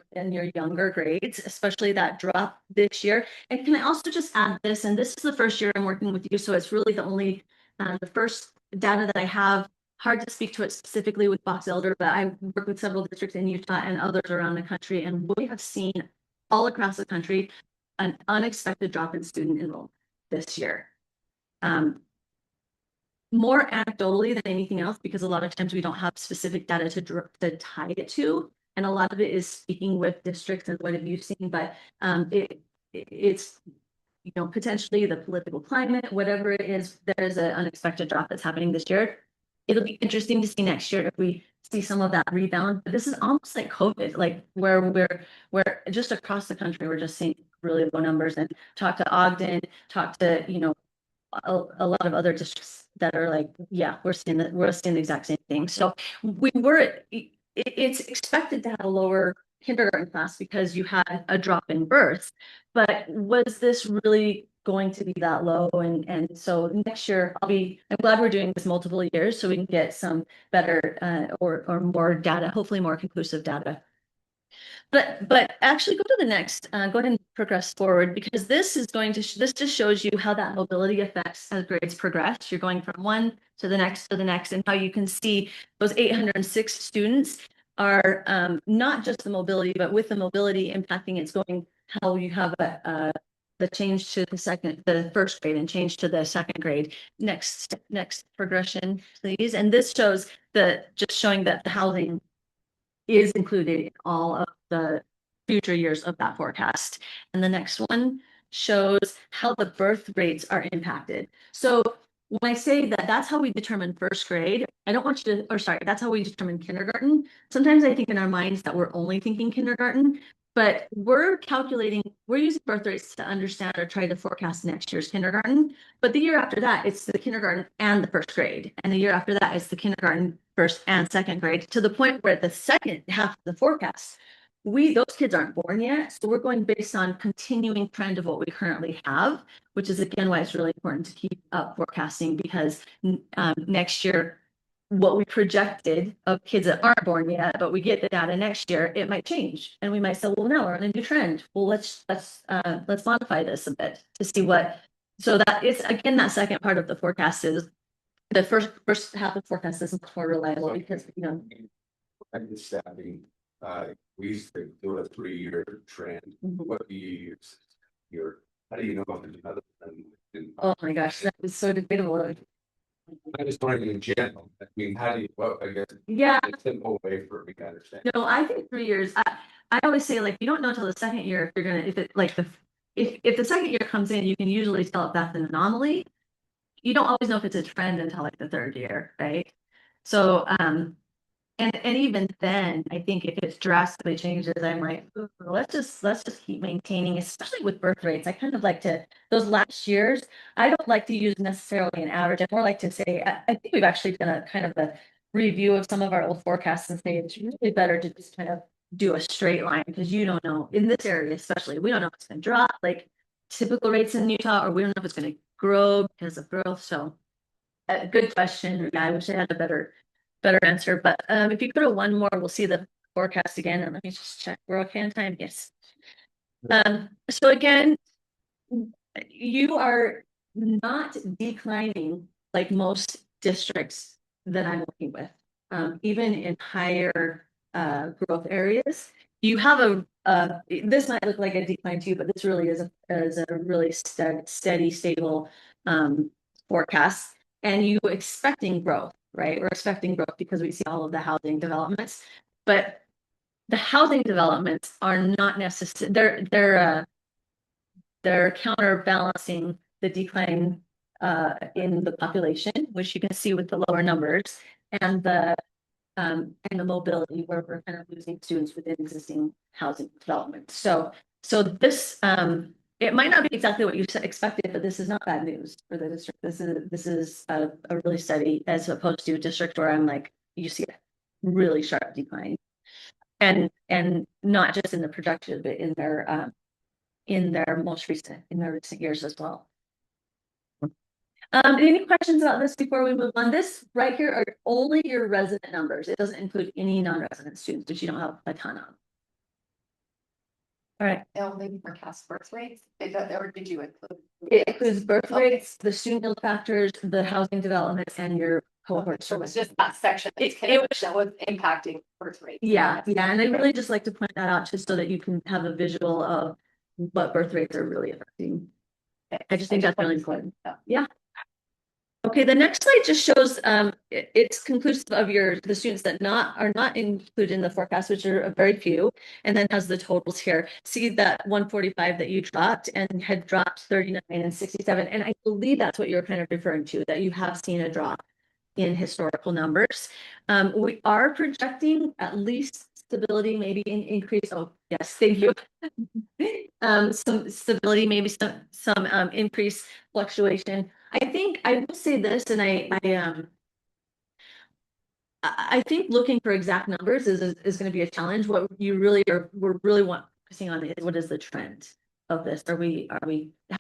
younger grades, especially that drop this year. And can I also just add this? And this is the first year I'm working with you, so it's really the first data that I have. Hard to speak to it specifically with Box Elder, but I work with several districts in Utah and others around the country, and we have seen all across the country an unexpected drop in student enrollment this year. more anecdotally than anything else, because a lot of times we don't have specific data to tie it to. And a lot of it is speaking with districts and what have you seen, but it's, you know, potentially the political climate, whatever it is, there's an unexpected drop that's happening this year. It'll be interesting to see next year if we see some of that rebound. But this is almost like COVID, like where we're just across the country, we're just seeing really low numbers. And talk to Ogden, talk to, you know, a lot of other districts that are like, yeah, we're seeing the exact same thing. So it's expected to have a lower kindergarten class because you had a drop in births, but was this really going to be that low? And so next year I'm glad we're doing this multiple years so we can get some better or more data, hopefully more conclusive data. But actually go to the next, go ahead and progress forward, because this is going to, this just shows you how that mobility affects as grades progress. You're going from one to the next, and how you can see those 806 students are not just the mobility, but with the mobility impacting, it's going how you have the change to the first grade and change to the second grade. Next progression, please. And this shows just showing that the housing is included in all of the future years of that forecast. And the next one shows how the birth rates are impacted. So when I say that that's how we determine first grade, I don't want you to, or sorry, that's how we determine kindergarten. Sometimes I think in our minds that we're only thinking kindergarten, but we're using birth rates to understand or try to forecast next year's kindergarten. But the year after that, it's the kindergarten and the first grade. And the year after that is the kindergarten, first and second grade, to the point where the second half of the forecast, those kids aren't born yet. So we're going based on continuing trend of what we currently have, which is again why it's really important to keep up forecasting, because next year, what we projected of kids that aren't born yet, but we get the data next year, it might change. And we might say, well, now we're on a new trend. Well, let's modify this a bit to see what, so that it's again, that second part of the forecast is the first half of the forecast isn't more reliable because, you know. Understanding, we used to do a 3-year trend. What do you use? How do you know if there's another trend? Oh my gosh, that is so debatable. I just wondering in general, I mean, how do you, well, I guess. Yeah. It's a simple way for me to understand. No, I think 3 years. I always say, like, you don't know until the second year if you're gonna, if it like if the second year comes in, you can usually tell if that's an anomaly. You don't always know if it's a trend until like the third year, right? So and even then, I think if it drastically changes, I'm like, "Ooh, let's just keep maintaining, especially with birth rates. I kind of like to, those last years, I don't like to use necessarily an average. I more like to say, I think we've actually done a kind of a review of some of our old forecasts and say it's really better to just kind of do a straight line, because you don't know in this area, especially, we don't know if it's going to drop like typical rates in Utah, or we don't know if it's going to grow because of growth. So good question. Yeah, I wish I had a better answer. But if you go to one more, we'll see the forecast again. And let me just check. We're okay on time. Yes. So again, you are not declining like most districts that I'm working with. Even in higher growth areas, you have this might look like a decline too, but this really is a really steady, stable forecast. And you expecting growth, right? We're expecting growth because we see all of the housing developments, but the housing developments are not necessarily, they're counterbalancing the decline in the population, which you can see with the lower numbers, and the mobility, where we're kind of losing students within existing housing development. So this it might not be exactly what you expected, but this is not bad news for the district. This is a really steady, as opposed to a district where I'm like, you see a really sharp decline, and not just in the projection, but in their recent years as well. Any questions about this before we move on? This right here are only your resident numbers. It doesn't include any non-resident students, which you don't have a ton of. All right. Only forecast birth rates, or did you include? It includes birth rates, the student yield factors, the housing development, and your cohort. So it was just that section that was impacting birth rates. Yeah, and I really just like to point that out just so that you can have a visual of what birth rates are really affecting. I just think that's really important. Yeah. Okay, the next slide just shows it's conclusive of the students that are not included in the forecast, which are very few, and then has the totals here. See that 145 that you dropped and had dropped 39 and 67. And I believe that's what you're kind of referring to, that you have seen a drop in historical numbers. We are projecting at least stability, maybe an increase. Oh, yes, thank you. Some stability, maybe some increase fluctuation. I think I will say this, and I think looking for exact numbers is going to be a challenge. What you really we're really focusing on is what is the trend of this? Are we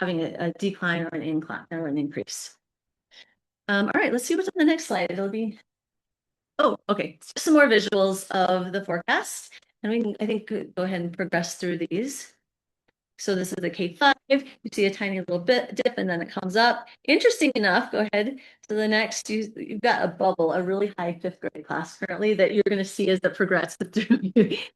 having a decline or an incline or an increase? All right, let's see what's on the next slide. It'll be, oh, okay, just some more visuals of the forecast. And we can, I think, go ahead and progress through these. So this is the K5. You see a tiny little bit dip and then it comes up. Interesting enough, go ahead to the next. You've got a bubble, a really high 5th grade class currently that you're going to see as it progresses through.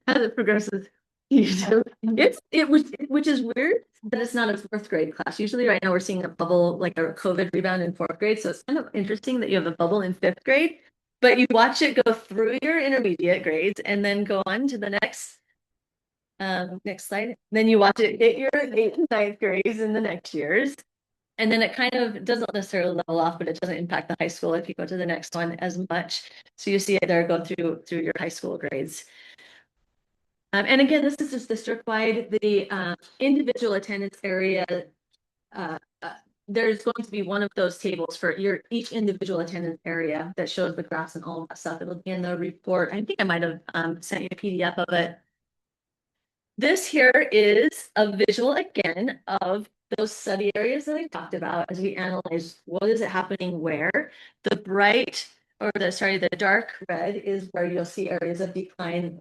As it progresses. Which is weird that it's not a 4th grade class. Usually right now we're seeing a bubble, like a COVID rebound in 4th grade. So it's kind of interesting that you have a bubble in 5th grade, but you watch it go through your intermediate grades and then go on to the next slide. Then you watch it hit your 8th and 9th grades in the next years. And then it kind of doesn't necessarily level off, but it doesn't impact the high school if you go to the next one as much. So you see it there go through your high school grades. And again, this is just district-wide. The individual attendance area, there's going to be one of those tables for each individual attendance area that shows the graphs and all of that stuff. It'll be in the report. I think I might have sent you a PDF of it. This here is a visual again of those study areas that I talked about as we analyze what is it happening where. The dark red is where you'll see areas of decline,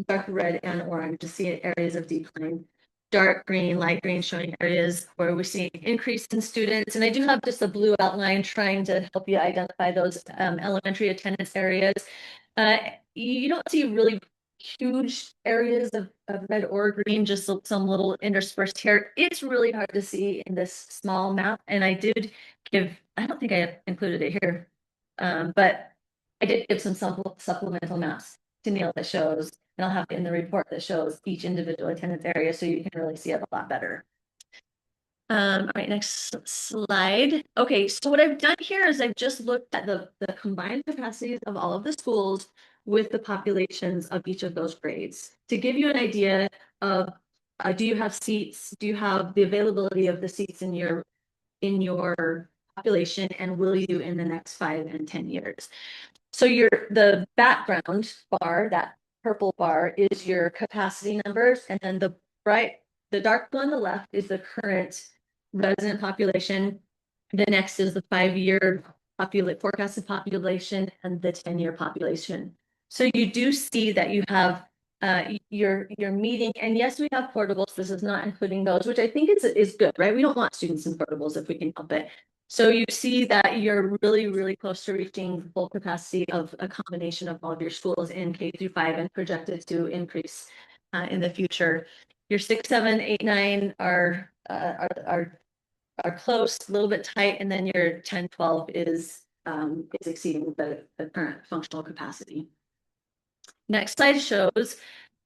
dark red and orange to see areas of decline. Dark green, light green showing areas where we're seeing increase in students. And I do have just a blue outline trying to help you identify those elementary attendance areas. You don't see really huge areas of red or green, just some little interspersed here. It's really hard to see in this small map. And I don't think I included it here, but I did give some supplemental maps to Neil that shows, and I'll have it in the report that shows each individual attendance area so you can really see it a lot better. All right, next slide. Okay, so what I've done here is I've just looked at the combined capacities of all of the schools with the populations of each of those grades to give you an idea of do you have seats? Do you have the availability of the seats in your population, and will you in the next 5 and 10 years? So the background bar, that purple bar, is your capacity numbers, and then the dark blue on the left is the current resident population. The next is the 5-year forecasted population and the 10-year population. So you do see that you have your meeting, and yes, we have portables. This is not including those, which I think is good, right? We don't want students in portables if we can help it. So you see that you're really, really close to reaching full capacity of a combination of all of your schools in K through 5 and projected to increase in the future. Your 6, 7, 8, 9 are close, a little bit tight, and then your 10, 12 is exceeding the current functional capacity. Next slide shows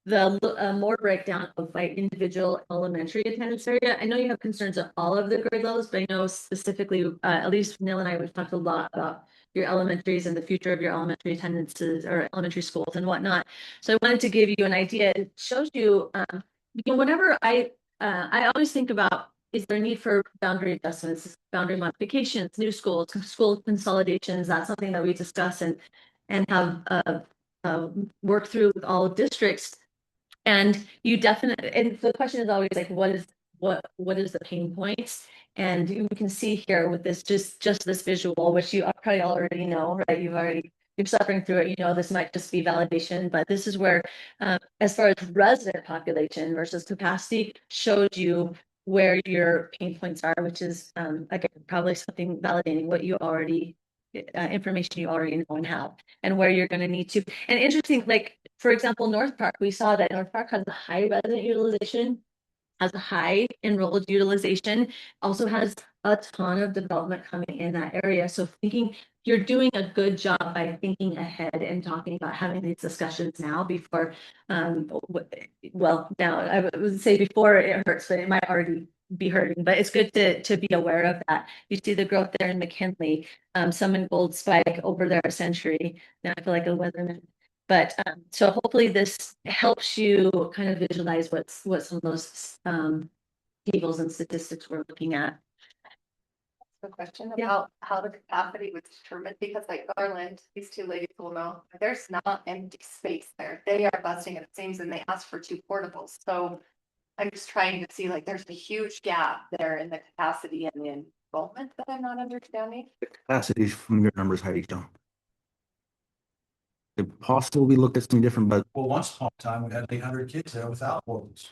the more breakdown of by individual elementary attendance area. I know you have concerns of all of the grade levels, but I know specifically, at least Neil and I, we've talked a lot about your elementaries and the future of your elementary attendances or elementary schools and whatnot. So I wanted to give you an idea. It shows you, whenever I always think about, is there a need for boundary adjustments, boundary modifications, new schools, school consolidations? That's something that we discuss and have work through with all districts. And you definitely, and the question is always like, what is the pain points? And you can see here with this, just this visual, which you probably already know, right? You're suffering through it. You know, this might just be validation, but this is where, as far as resident population versus capacity, shows you where your pain points are, which is, again, probably something validating what you already, information you already know and have, and where you're going to need to. And interesting, like, for example, North Park, we saw that North Park has a high resident utilization, has a high enrolled utilization, also has a ton of development coming in that area. So thinking you're doing a good job by thinking ahead and talking about having these discussions now before, well, now I would say before it hurts, but it might already be hurting, but it's good to be aware of that. You see the growth there in McKinley, some in Gold Spike over there at Century. Now I feel like a weatherman. But so hopefully this helps you kind of visualize what some of those tables and statistics we're looking at. A question Yeah. about how the capacity was determined, because like Garland, these two ladies will know, there's not empty space there. They are busting at the seams and they asked for 2 portables. So I'm just trying to see, like, there's a huge gap there in the capacity and the enrollment that I'm not understanding. The capacities from your numbers, Heidi, don't. It's possible we looked at something different, but Well, once upon a time, we had 800 kids there without portables.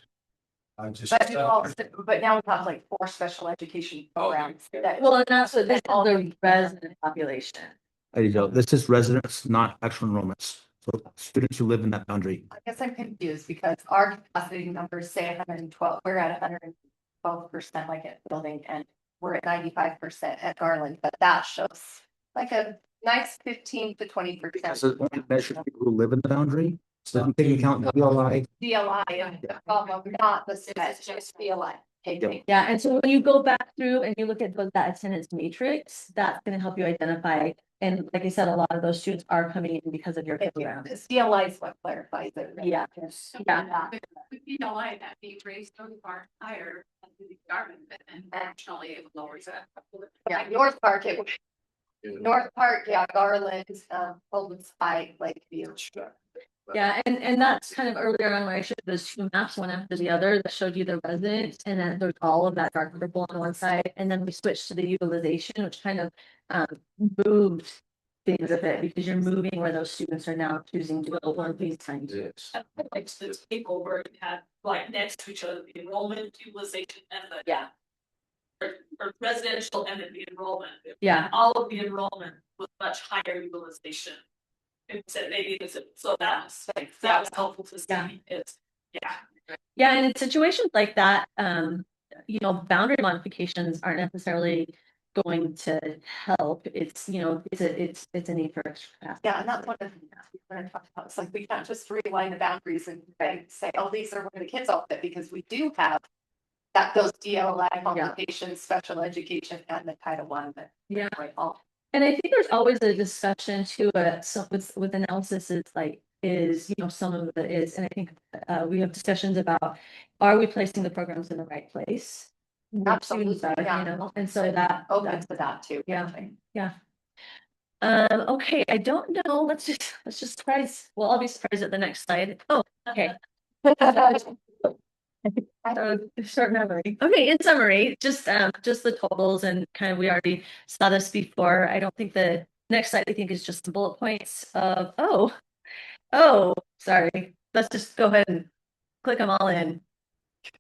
I just. But now we have like 4 special education programs. that- Well, and that's what this is the resident population. Heidi, this is residents, not actual enrollments. So students who live in that boundary. I guess I'm confused because our capacity numbers say 112, we're at 112% like at building, and we're at 95% at Garland, but that shows like a nice 15 to 20%. Because it only measures people who live in the boundary. So I'm taking account the DLI. DLI, problem, not the set, just DLI. Okay, Yeah, and so when you go back through and you look at that attendance matrix, that's gonna help you identify. And like I said, a lot of those students are coming in because of your program. this DLI is what clarifies it. right? Yeah. Yeah. With DLI, that being raised so far higher than the government, but then actually it lowers it. Yeah, North Park, North Park, yeah, Garland, Golden Spike, Lakeview. Yeah, and that's kind of earlier on when I showed those 2 maps, one after the other, that showed you the residents, and then there's all of that dark purple on one side, and then we switched to the utilization, which kind of moved things a bit because you're moving where those students are now choosing to go one of these times. Yes. Like the takeover, it had like next to each other, the enrollment, utilization, and the. Yeah. Or residential and then the enrollment. Yeah, All of the enrollment was much higher utilization. It said maybe it's, so that was helpful to see, it's, yeah. yeah, and in situations like that, boundary modifications aren't necessarily going to help. It's, it's a need for extra capacity. Yeah, and that's one of the things we're gonna talk about. It's like, we can't just realign the boundaries and say, oh, these are where the kids all fit, because we do have those DLI complications, special education, and the Title I, but Yeah. right, all. And I think there's always a discussion too, so with analysis, it's like, some of it is, and I think we have discussions about, are we placing the programs in the right place? Where students Absolutely, are, yeah. and so that. Open to that too. Yeah. Okay, I don't know, let's just surprise, well, I'll be surprised at the next slide. Oh, okay. Short memory. Okay, in summary, just the totals, and kind of, we already saw this before. I don't think the next slide, I think, is just the bullet points of, oh, sorry. Let's just go ahead and click them all in.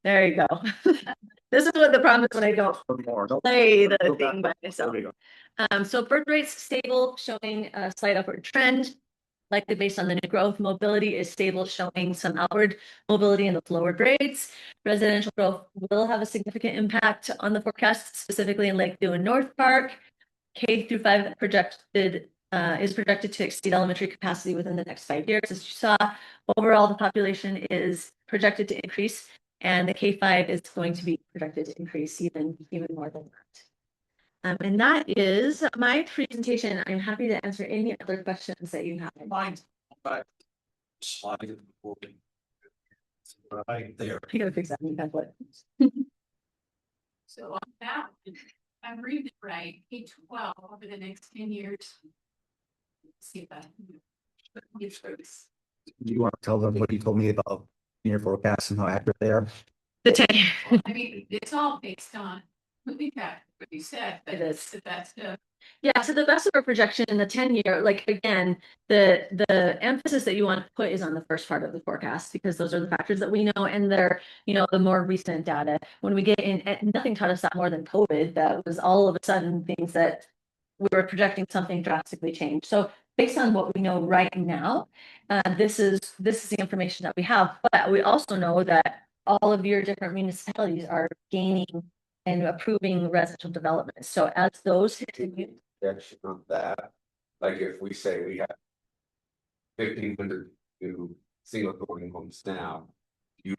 There you go. This is what the problem is when I don't play the thing by myself. So birth rates stable, showing a slight upward trend. Likely based on the new growth. Mobility is stable, showing some outward mobility in the lower grades. Residential growth will have a significant impact on the forecast, specifically in Lakeview and North Park. K-5 is projected to exceed elementary capacity within the next 5 years. As you saw, overall, the population is projected to increase, and the K-5 is going to be projected to increase even more than that. And that is my presentation. I'm happy to answer any other questions that you have. Mine's back. Slide. Right there. I gotta fix that new template. So on that, if I'm reading it right, K-12 over the next 10 years. See if that. You want to tell them what you told me about your forecasts and how accurate they are? The 10. I mean, it's all based on moving back, what you said, but It is. that's the. Yeah, to the best of our projection in the 10-year, like, again, the emphasis that you want to put is on the first part of the forecast, because those are the factors that we know, and they're, the more recent data. When we get in, nothing taught us that more than COVID. That was all of a sudden things that we were projecting something drastically changed. So based on what we know right now, this is the information that we have. But we also know that all of your different municipalities are gaining and approving residential development. So as those continue, Projection of that, like if we say we have 1,500 new single family homes now, you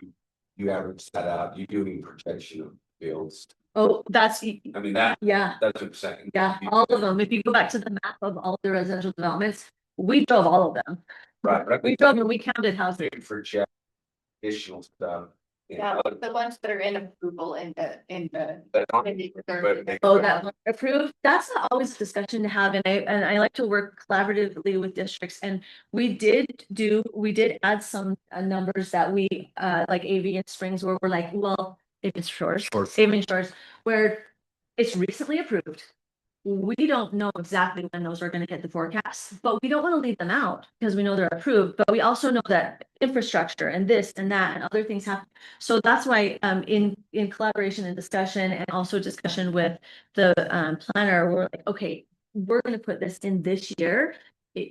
average that out, you doing projection of builds. oh, that's, I mean, that's what I'm saying. yeah, all of them. If you go back to the map of all the residential developments, we drove all of them. Right, but We drove and we counted houses. they project additional stuff. Yeah, the ones that are in approval in the. But Oh, that one approved, that's not always a discussion to have, and I like to work collaboratively with districts, and we did add some numbers that we like AV and Springs, where we're like, well, if it's shores, saving shores, where it's recently approved. We don't know exactly when those are gonna hit the forecast, but we don't want to leave them out because we know they're approved, but we also know that infrastructure and this and that and other things happen. So that's why in collaboration and discussion, and also discussion with the planner, we're like, okay, we're gonna put this in this year,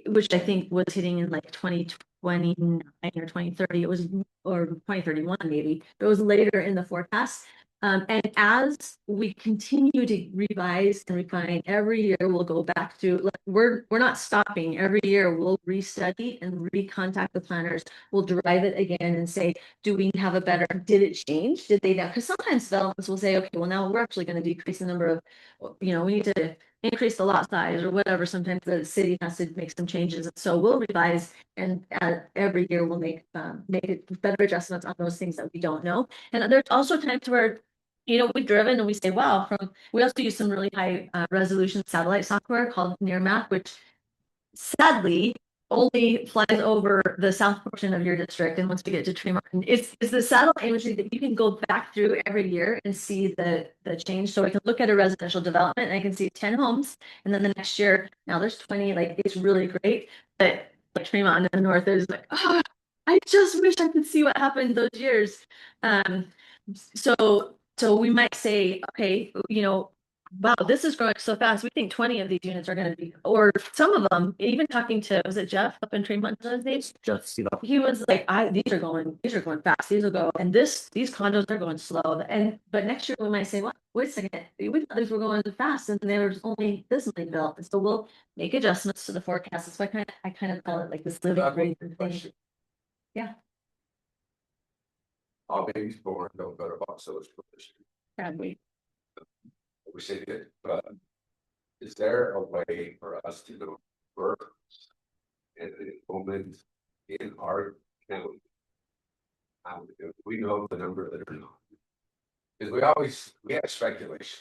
which I think was hitting in like 2029 or 2030. It was, or 2031 maybe. It was later in the forecast. And as we continue to revise and refine, every year we'll go back to, like, we're not stopping. Every year we'll restudy and recontact the planners. We'll drive it again and say, do we have a better, did it change? Did they now? Because sometimes developments will say, okay, well, now we're actually going to decrease the number of, we need to increase the lot size or whatever. Sometimes the city has to make some changes. So we'll revise, and every year we'll make it better adjustments on those things that we don't know. And there's also times where, we've driven and we say, wow, we also use some really high resolution satellite software called Near Map, which sadly only flies over the south portion of your district. And once we get to Tremont, it's the satellite imagery that you can go back through every year and see the change. So I can look at a residential development and I can see 10 homes. And then the next year, now there's 20, like, it's really great. But like Tremont in the north is like, oh, I just wish I could see what happened those years. So we might say, okay, wow, this is growing so fast. We think 20 of these units are going to be, or some of them, even talking to, was it Jeff up in Tremont? He was like, these are going fast. These will go, and these condos are going slow. But next year we might say, well, wait a second, we thought these were going fast, and there's only this many built. And so we'll make adjustments to the forecast. That's why I kind of call it like this living breathing thing. Yeah. All babies born don't go to box those positions. Probably. We say that, but is there a way for us to go birth and enrollment in our county? We know the number that are not. Because we have speculation.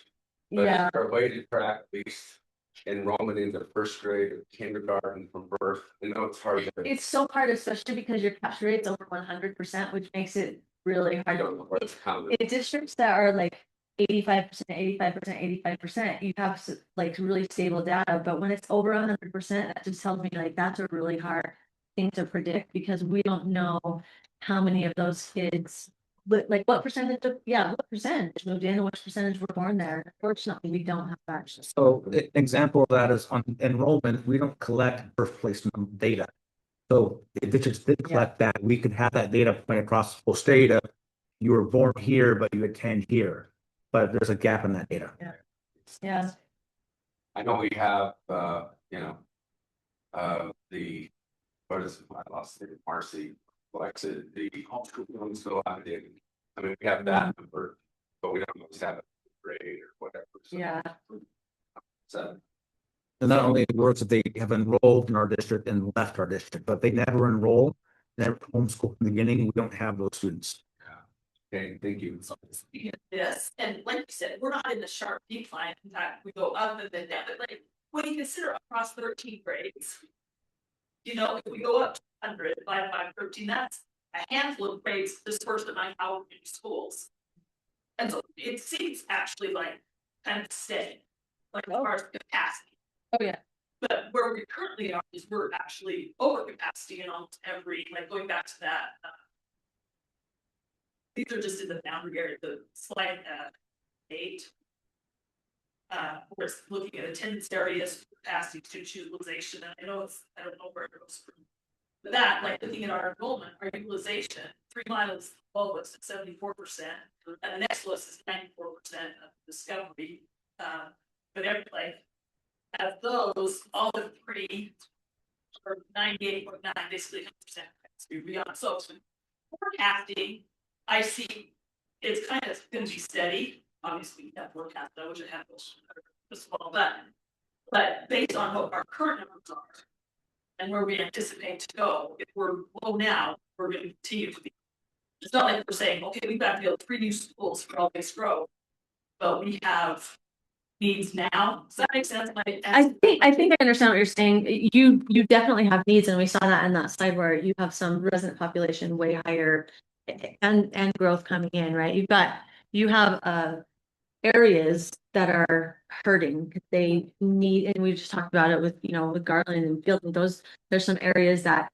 But Yeah. is there a way to track at least enrollment into first grade or kindergarten from birth? I know it's hard. It's so hard, especially because your capture rate's over 100%, which makes it really hard. I don't know where it's coming. In districts that are like 85%, 85%, you have like really stable data, but when it's over 100%, that just tells me like that's a really hard thing to predict, because we don't know how many of those kids, like what percentage moved in, and what percentage were born there. Unfortunately, we don't have that. So an example of that is on enrollment, we don't collect birthplace data. So if districts did collect that, we could have that data point across the whole state of, you were born here, but you attend here. But there's a gap in that data. Yeah. I know we have, what is it? I lost it. Marcy, Alexis, the homeschool ones go out there. I mean, we have that number, but we don't always have a grade or whatever. So, Yeah. So. And not only works that they have enrolled in our district and left our district, but they never enroll, never homeschool in the beginning. We don't have those students. Okay, thank you. So yes, and like you said, we're not in the sharp decline. In fact, we go up and then down. But like when you consider across 13 grades, if we go up to 100 by 13, that's a handful of grades dispersed at my Howard schools. And so it seems actually like kind of steady, like as far as capacity. Oh yeah. But where we currently are is we're actually over capacity in almost every, like going back to that. These are just in the boundary area, the slide 8. We're looking at attendance areas, capacity, student utilization, and I don't know where it goes from That, like looking at our enrollment, our utilization, 3 miles lowest at 74%, and the next lowest is 94% of discovery. But everybody, as those, all the pretty, or 98.9, basically 100%. Beyond. So forecasting, I see it's kind of going to be steady. Obviously, we have forecast, I wish I had those as well, but based on what our current numbers are and where we anticipate to go, if we're low now, we're going to continue to be. It's not like we're saying, okay, we've got to build 3 new schools for all this growth, but we have needs now. Does that make sense? I think I understand what you're saying. You definitely have needs, and we saw that in that slide where you have some resident population way higher and growth coming in, right? You have areas that are hurting. They need, and we just talked about it with, with Garland and Fielding, there's some areas that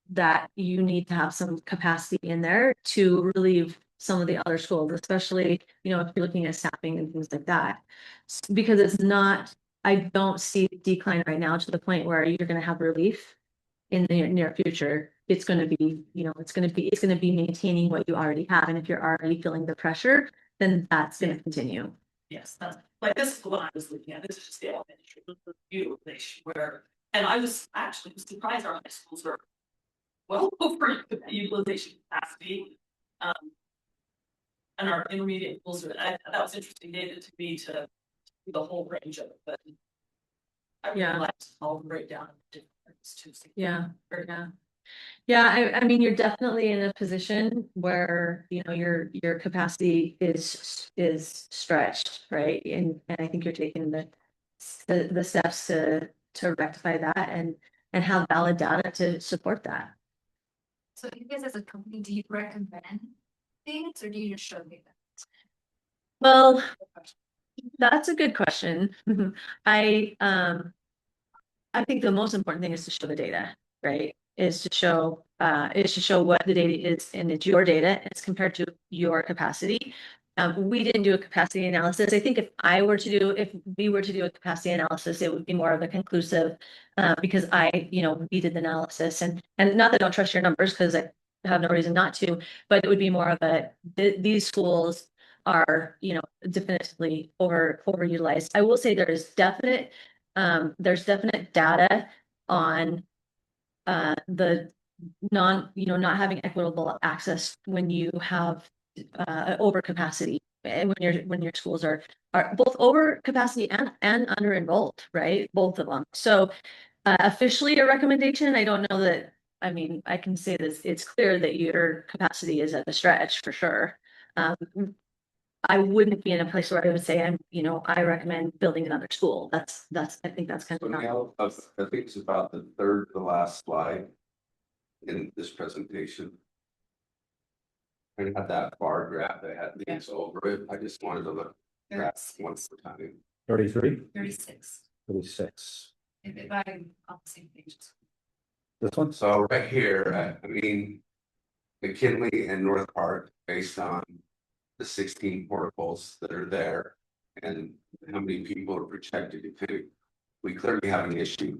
that you need to have some capacity in there to relieve some of the other schools, especially, if you're looking at staffing and things like that. Because it's not, I don't see decline right now to the point where you're going to have relief in the near future. It's going to be, it's going to be maintaining what you already have. And if you're already feeling the pressure, then that's going to continue. Yes, that's like this is what I was looking at. This is just the elementary utilization where, and I was actually surprised our high schools are well over utilization capacity. And our intermediate schools are, that was interesting data to me to see the whole range of it, but I really liked all the breakdown of the difference too. I mean, you're definitely in a position where, your capacity is stretched, right? And I think you're taking the steps to rectify that and have valid data to support that. So you guys as a company, do you recommend things or do you just show me that? Well, that's a good question. I think the most important thing is to show the data, right? Is to show what the data is, and it's your data. It's compared to your capacity. We didn't do a capacity analysis. I think if we were to do a capacity analysis, it would be more of a conclusive, because we did the analysis, and not that I don't trust your numbers, because I have no reason not to, but it would be more of these schools are, definitively overutilized. I will say there's definite data on the not having equitable access when you have overcapacity, and when your schools are both over capacity and under enrolled, right? Both of them. So officially a recommendation, I don't know that. I mean, I can say this, it's clear that your capacity is at the stretch for sure. I wouldn't be in a place where I would say I recommend building another school. I think that's kind of. I think it's about the third to last slide in this presentation. I had that bar graph that had things over it. I just wanted to look at that once more time. 33, 36. 36. If I'm on the same page. This one? So right here, I mean, McKinley and North Park, based on the 16 portables that are there and how many people are projected to fit, we clearly have an issue.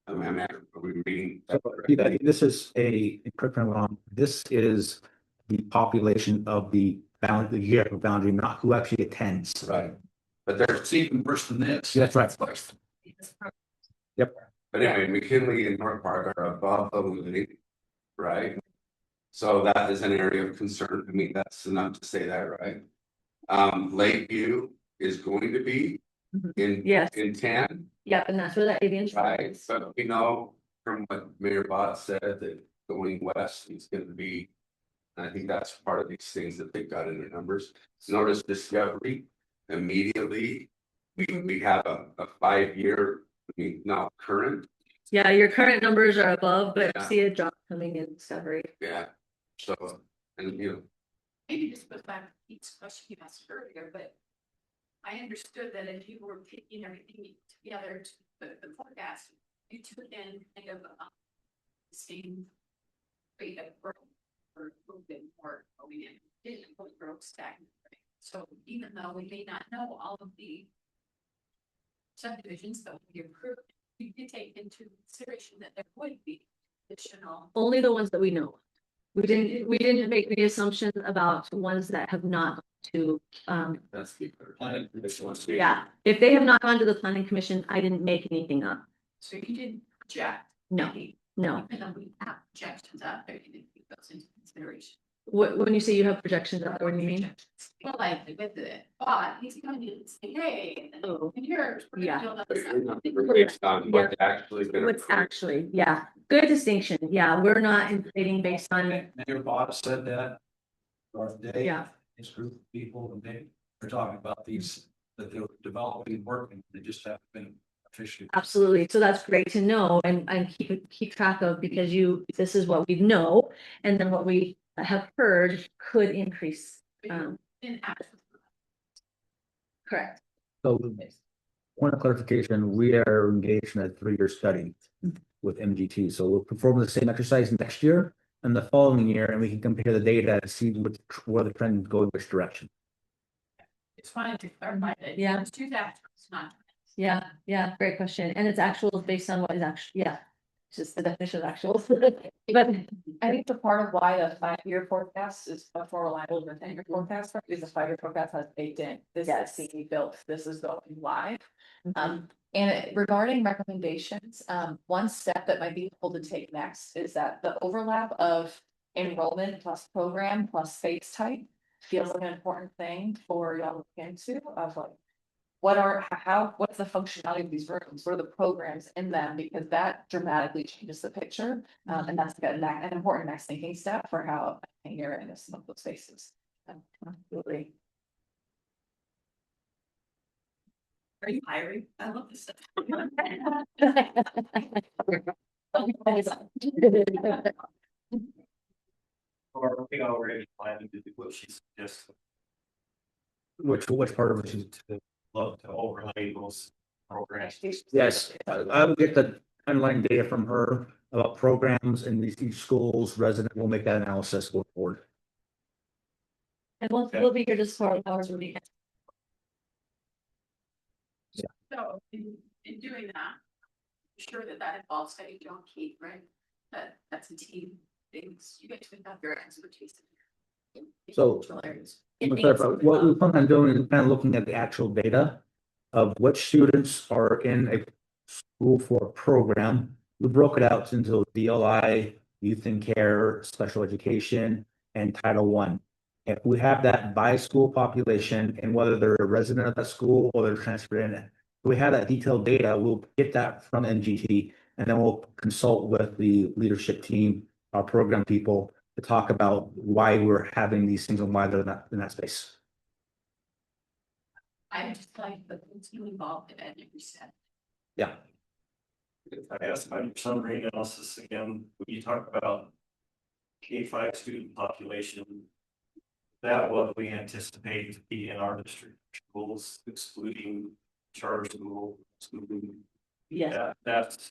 I mean, are we reading? This is correct me if I'm wrong, this is the population of the geographic boundary, not who actually attends. Right. But there's It's even worse than this. That's right. Yep. But anyway, McKinley and North Park are above the limit, right? So that is an area of concern. I mean, that's enough to say that, right? Lakeview is going to be in 10. Yep, and that's where that avian. Right, but we know from what Mayor Bott said that going west is gonna be. I think that's part of these things that they've got in their numbers. Notice Discovery immediately. We have a 5-year, I mean, not current. Yeah, your current numbers are above, but Yeah. see a drop coming in Discovery. Yeah, so, and Maybe just put back each question you asked earlier, but I understood that if you were picking everything together to put the forecast, you took in kind of the same rate of growth or a little bit more, but we didn't put growth stagnant. Right? So even though we may not know all of the subdivisions that we approved, we did take into consideration that there would be additional. Only the ones that we know. We didn't make any assumptions about ones that have not to, That's the. Planning commission wants to- yeah, if they have not gone to the planning commission, I didn't make anything up. So you didn't project. No, no. Even though we have projections out there, you didn't take those into consideration. When you say you have projections out there, what do you mean? Well, like with the thought, he's going to say, hey, and then Oh, and yours. we're gonna yeah. do all that But stuff. you're not based on what's actually been what's approved. actually, yeah, good distinction. Yeah, we're not inflating based on, Mayor Bob said that. North Day. yeah, His group of people, and they're talking about these, that they're developing and working, they just haven't been officially. absolutely. So that's great to know and keep track of because this is what we know. And then what we have heard could increase. In actual. Correct. So, point of clarification, we are engaged in a 3-year study with MGT, so we'll perform the same exercise next year and the following year, and we can compare the data to see where the trend go in which direction. It's fine to clarify that. Yeah. It's 2,000, it's not. Yeah, great question. And it's actuals based on what is actually, yeah. It's just the definition of actuals. But I think the part of why the 5-year forecast is much more reliable than the 10-year forecast, is the 5-year forecast has baked in, this Yes. is being built, this is going live. Regarding recommendations, one step that might be helpful to take next is that the overlap of enrollment plus program plus space type feels like an important thing for y'all to look into of like, what's the functionality of these rooms? What are the programs in them? Because that dramatically changes the picture. And that's an important next thinking step for how you're in some of those spaces. Absolutely. Are you hiring? I love this stuff. Or we already planning to do what she suggests. Which part of it is? Love to overlay those programs. Yes, I will get the underlying data from her about programs in these each schools, resident, we'll make that analysis going forward. and we'll be here just for hours a week. So in doing that, I'm sure that involves that you don't keep, right? That's a team things, you guys would have your expertise. in So- individual areas. I'm gonna clarify, what we plan on doing is kind of looking at the actual data of which students are in a school for a program. We broke it out into DLI, youth and care, special education, and Title I. If we have that by school population and whether they're a resident of that school or they're transferred in, if we have that detailed data, we'll get that from MGT and then we'll consult with the leadership team, our program people, to talk about why we're having these things and why they're not in that space. I just like the team involved in every step. Yeah. I asked about your summary analysis again, when you talk about K-5 student population. That what we anticipate to be in our district schools, excluding charter school, excluding. Yes, That's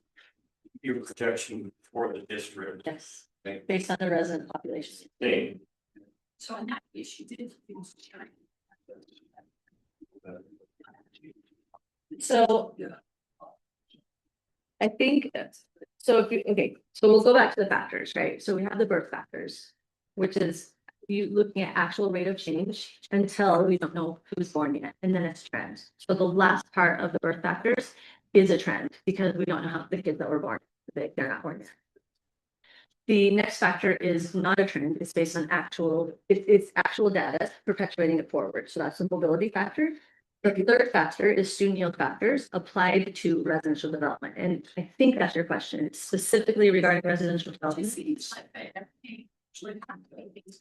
your projection for the district. yes, based on the resident population. They, So on that issue, did sharing. So. I think, so so we'll go back to the factors, right? So we have the birth factors, which is you looking at actual rate of change until we don't know who's born yet, and then it's trend. So the last part of the birth factors is a trend because we don't know how the kids that were born, they're not born yet. The next factor is not a trend, it's based on it's actual data perpetuating it forward. So that's the mobility factor. The third factor is student yield factors applied to residential development. And I think that's your question, it's specifically regarding residential development. Based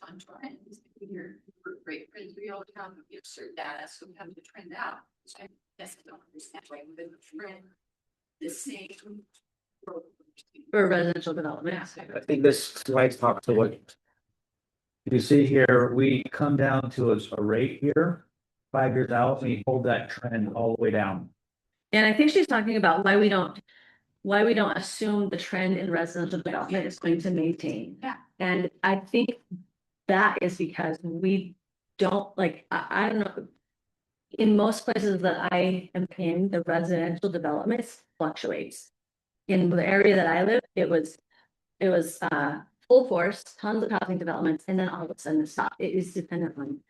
on trends, your rate, we all have certain data, so we have to trend out. I guess I don't understand why within the trend, the same. For residential development. I think this slide talks to what. You see here, we come down to a rate here, 5 years out, and we hold that trend all the way down. And I think she's talking about why we don't assume the trend in residential development is going to maintain. Yeah. And I think that is because we don't I don't know. In most places that I am in, the residential development fluctuates. In the area that I live, it was full force, tons of housing developments, and then all of a sudden it stopped. It is dependent on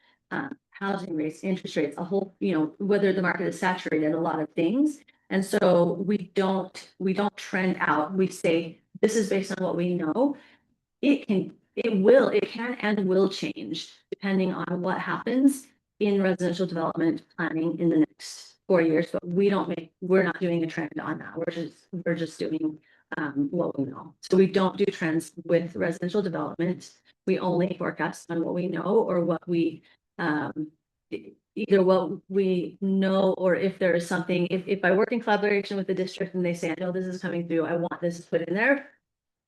housing rates, interest rates, a whole, whether the market is saturated, a lot of things. And so we don't trend out. We say, this is based on what we know. It can and will change depending on what happens in residential development planning in the next 4 years. But we're not doing a trend on that. We're just doing what we know. So we don't do trends with residential development. We only forecast on what we know or what we either what we know, or if there is something, if I work in collaboration with the district and they say, I know this is coming through, I want this put in there.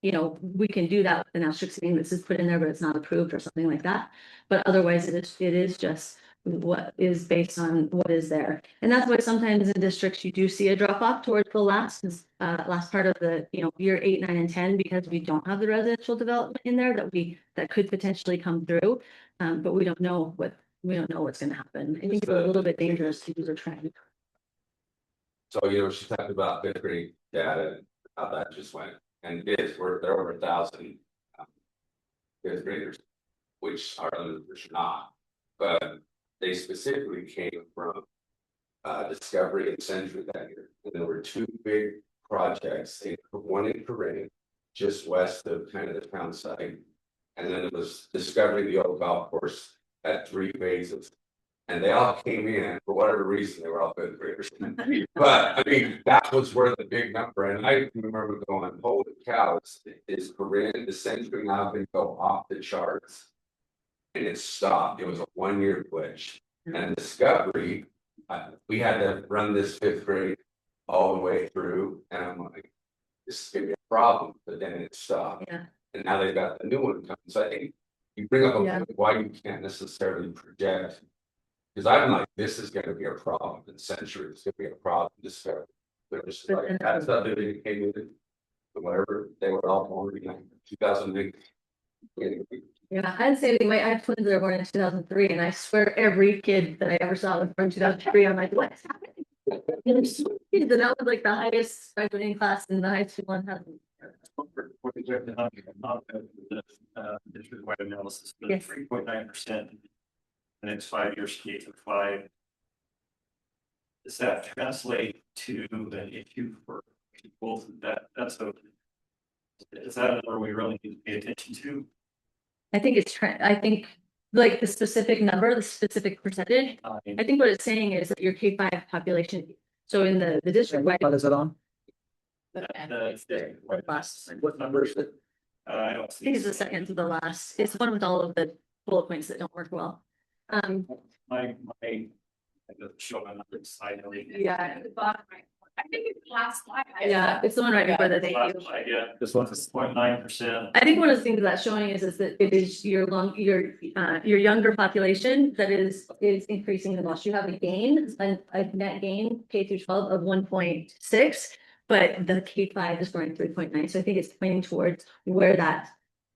We can do that with an asterisk saying this is put in there, but it's not approved or something like that. But otherwise it is just what is based on what is there. And that's why sometimes in districts you do see a drop off towards the last part of the, year 8, 9, and 10, because we don't have the residential development in there that could potentially come through. But we don't know what's going to happen. I think it's a little bit dangerous to use a trend. So, she talked about fifth grade data, how that just went. And there are over 1,000 fifth graders, which our others not. But they specifically came from Discovery and Century that year. And there were 2 big projects, one in Corinne, just west of kind of the town site. And then it was Discovery, the old golf course, at 3 phases. And they all came in, for whatever reason, they were all fifth graders. But I mean, that was where the big number, and I remember going, holy cow, is Corinne, the Century now going to go off the charts? And it stopped. It was a 1-year glitch. And Discovery, we had to run this fifth grade all the way through, and I'm like, this is going to be a problem. But then it stopped. Yeah. And now they've got the new one coming. So I think you bring up a point why you can't necessarily project. Because I'm like, this is going to be a problem in Century. It's going to be a problem. Discovery. But it's like, that's not that they came in, whatever. They were all born in 2008. Yeah, I'd say I have twins that are born in 2003, and I swear every kid that I ever saw was born in 2003. I'm like, what's happening? And that was like the highest graduating class in the high school one. District-wide analysis, but Yes. 3.9%. The next 5 years, K through 5. Does that translate to an issue for people? Is that a number we really need to pay attention to? I think I think like the specific number, the specific percentage. I think what it's saying is that your K-5 population. So in the district. What is it on? Last. What number is it? I don't I see. think it's the second to the last. It's one with all of the bullet points that don't work well. My show my numbers. Yeah. I think it's the last slide. Yeah, it's the one right before the thank you. Yeah, this one's 0.9%. I think one of the things that's showing is that it is your younger population that is increasing the most. You have a gain, a net gain K through 12 of 1.6, but the K-5 is growing 3.9. So I think it's pointing towards where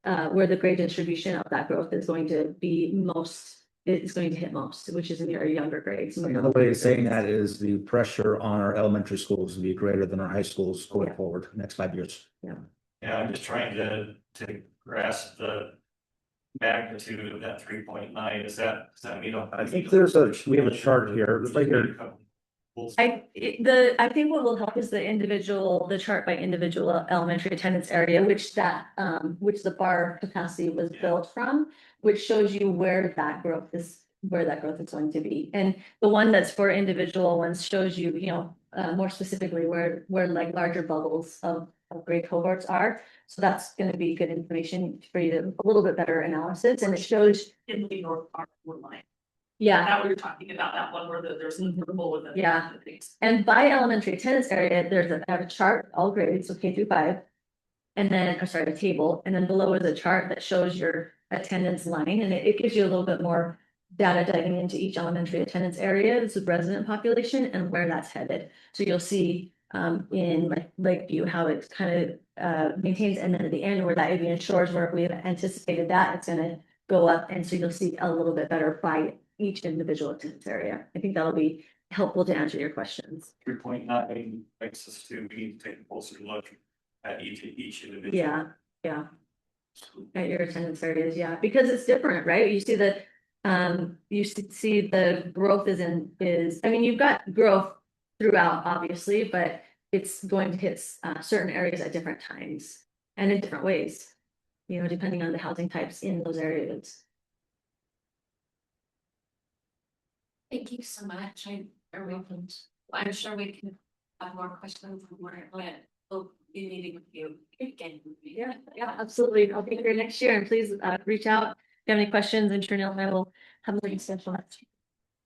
the grade distribution of that growth is going to be most. It's going to hit most, which is in your younger grades. Another way of saying that is the pressure on our elementary schools to be greater than our high schools going forward next 5 years. Yeah, I'm just trying to grasp the magnitude of that 3.9. Does that mean? I think we have a chart here, right here. I think what will help is the chart by individual elementary attendance area, which the bar capacity was built from, which shows you where that growth is going to be. And the one that's for individual ones shows you, more specifically where like larger bubbles of grade cohorts are. So that's going to be good information for you to a little bit better analysis. And it shows In the north part of line. yeah. That what you're talking about, that one where there's a purple with the. Yeah. the things. And by elementary attendance area, I have a chart, all grades, so K through 5. And then, a table, and then below is a chart that shows your attendance line, and it gives you a little bit more data diving into each elementary attendance area, this is resident population and where that's headed. So you'll see in Lakeview how it's kind of maintains, and then at the end where that Avian Shores, where we have anticipated that it's going to go up, and so you'll see a little bit better by each individual attendance area. I think that'll be helpful to answer your questions. 3.9 makes us to be taking a closer look at each individual. Yeah. Yeah. At your attendance areas, yeah, because it's different, right? You see the, see the growth I mean, you've got growth throughout, obviously, but it's going to hit, certain areas at different times and in different ways. You know, depending on the housing types in those areas. Thank you so much. Are welcome. I'm sure we can have more questions and more, but we'll be meeting with you again. Yeah, absolutely. I'll be here next year and please reach out. If you have any questions, and sure Neil and I will have a discussion.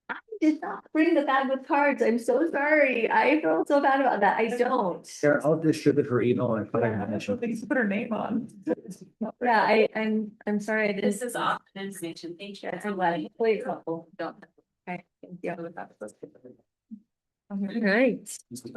I did not bring the bag with cards. I'm so sorry. I feel so bad about that. I don't. Here, I'll distribute her email and put Put her name on. Yeah, I'm sorry. I didn't. This is awesome information. Thank you. I'm glad. Hopefully it's helpful. Don't. Okay. Yeah. All right.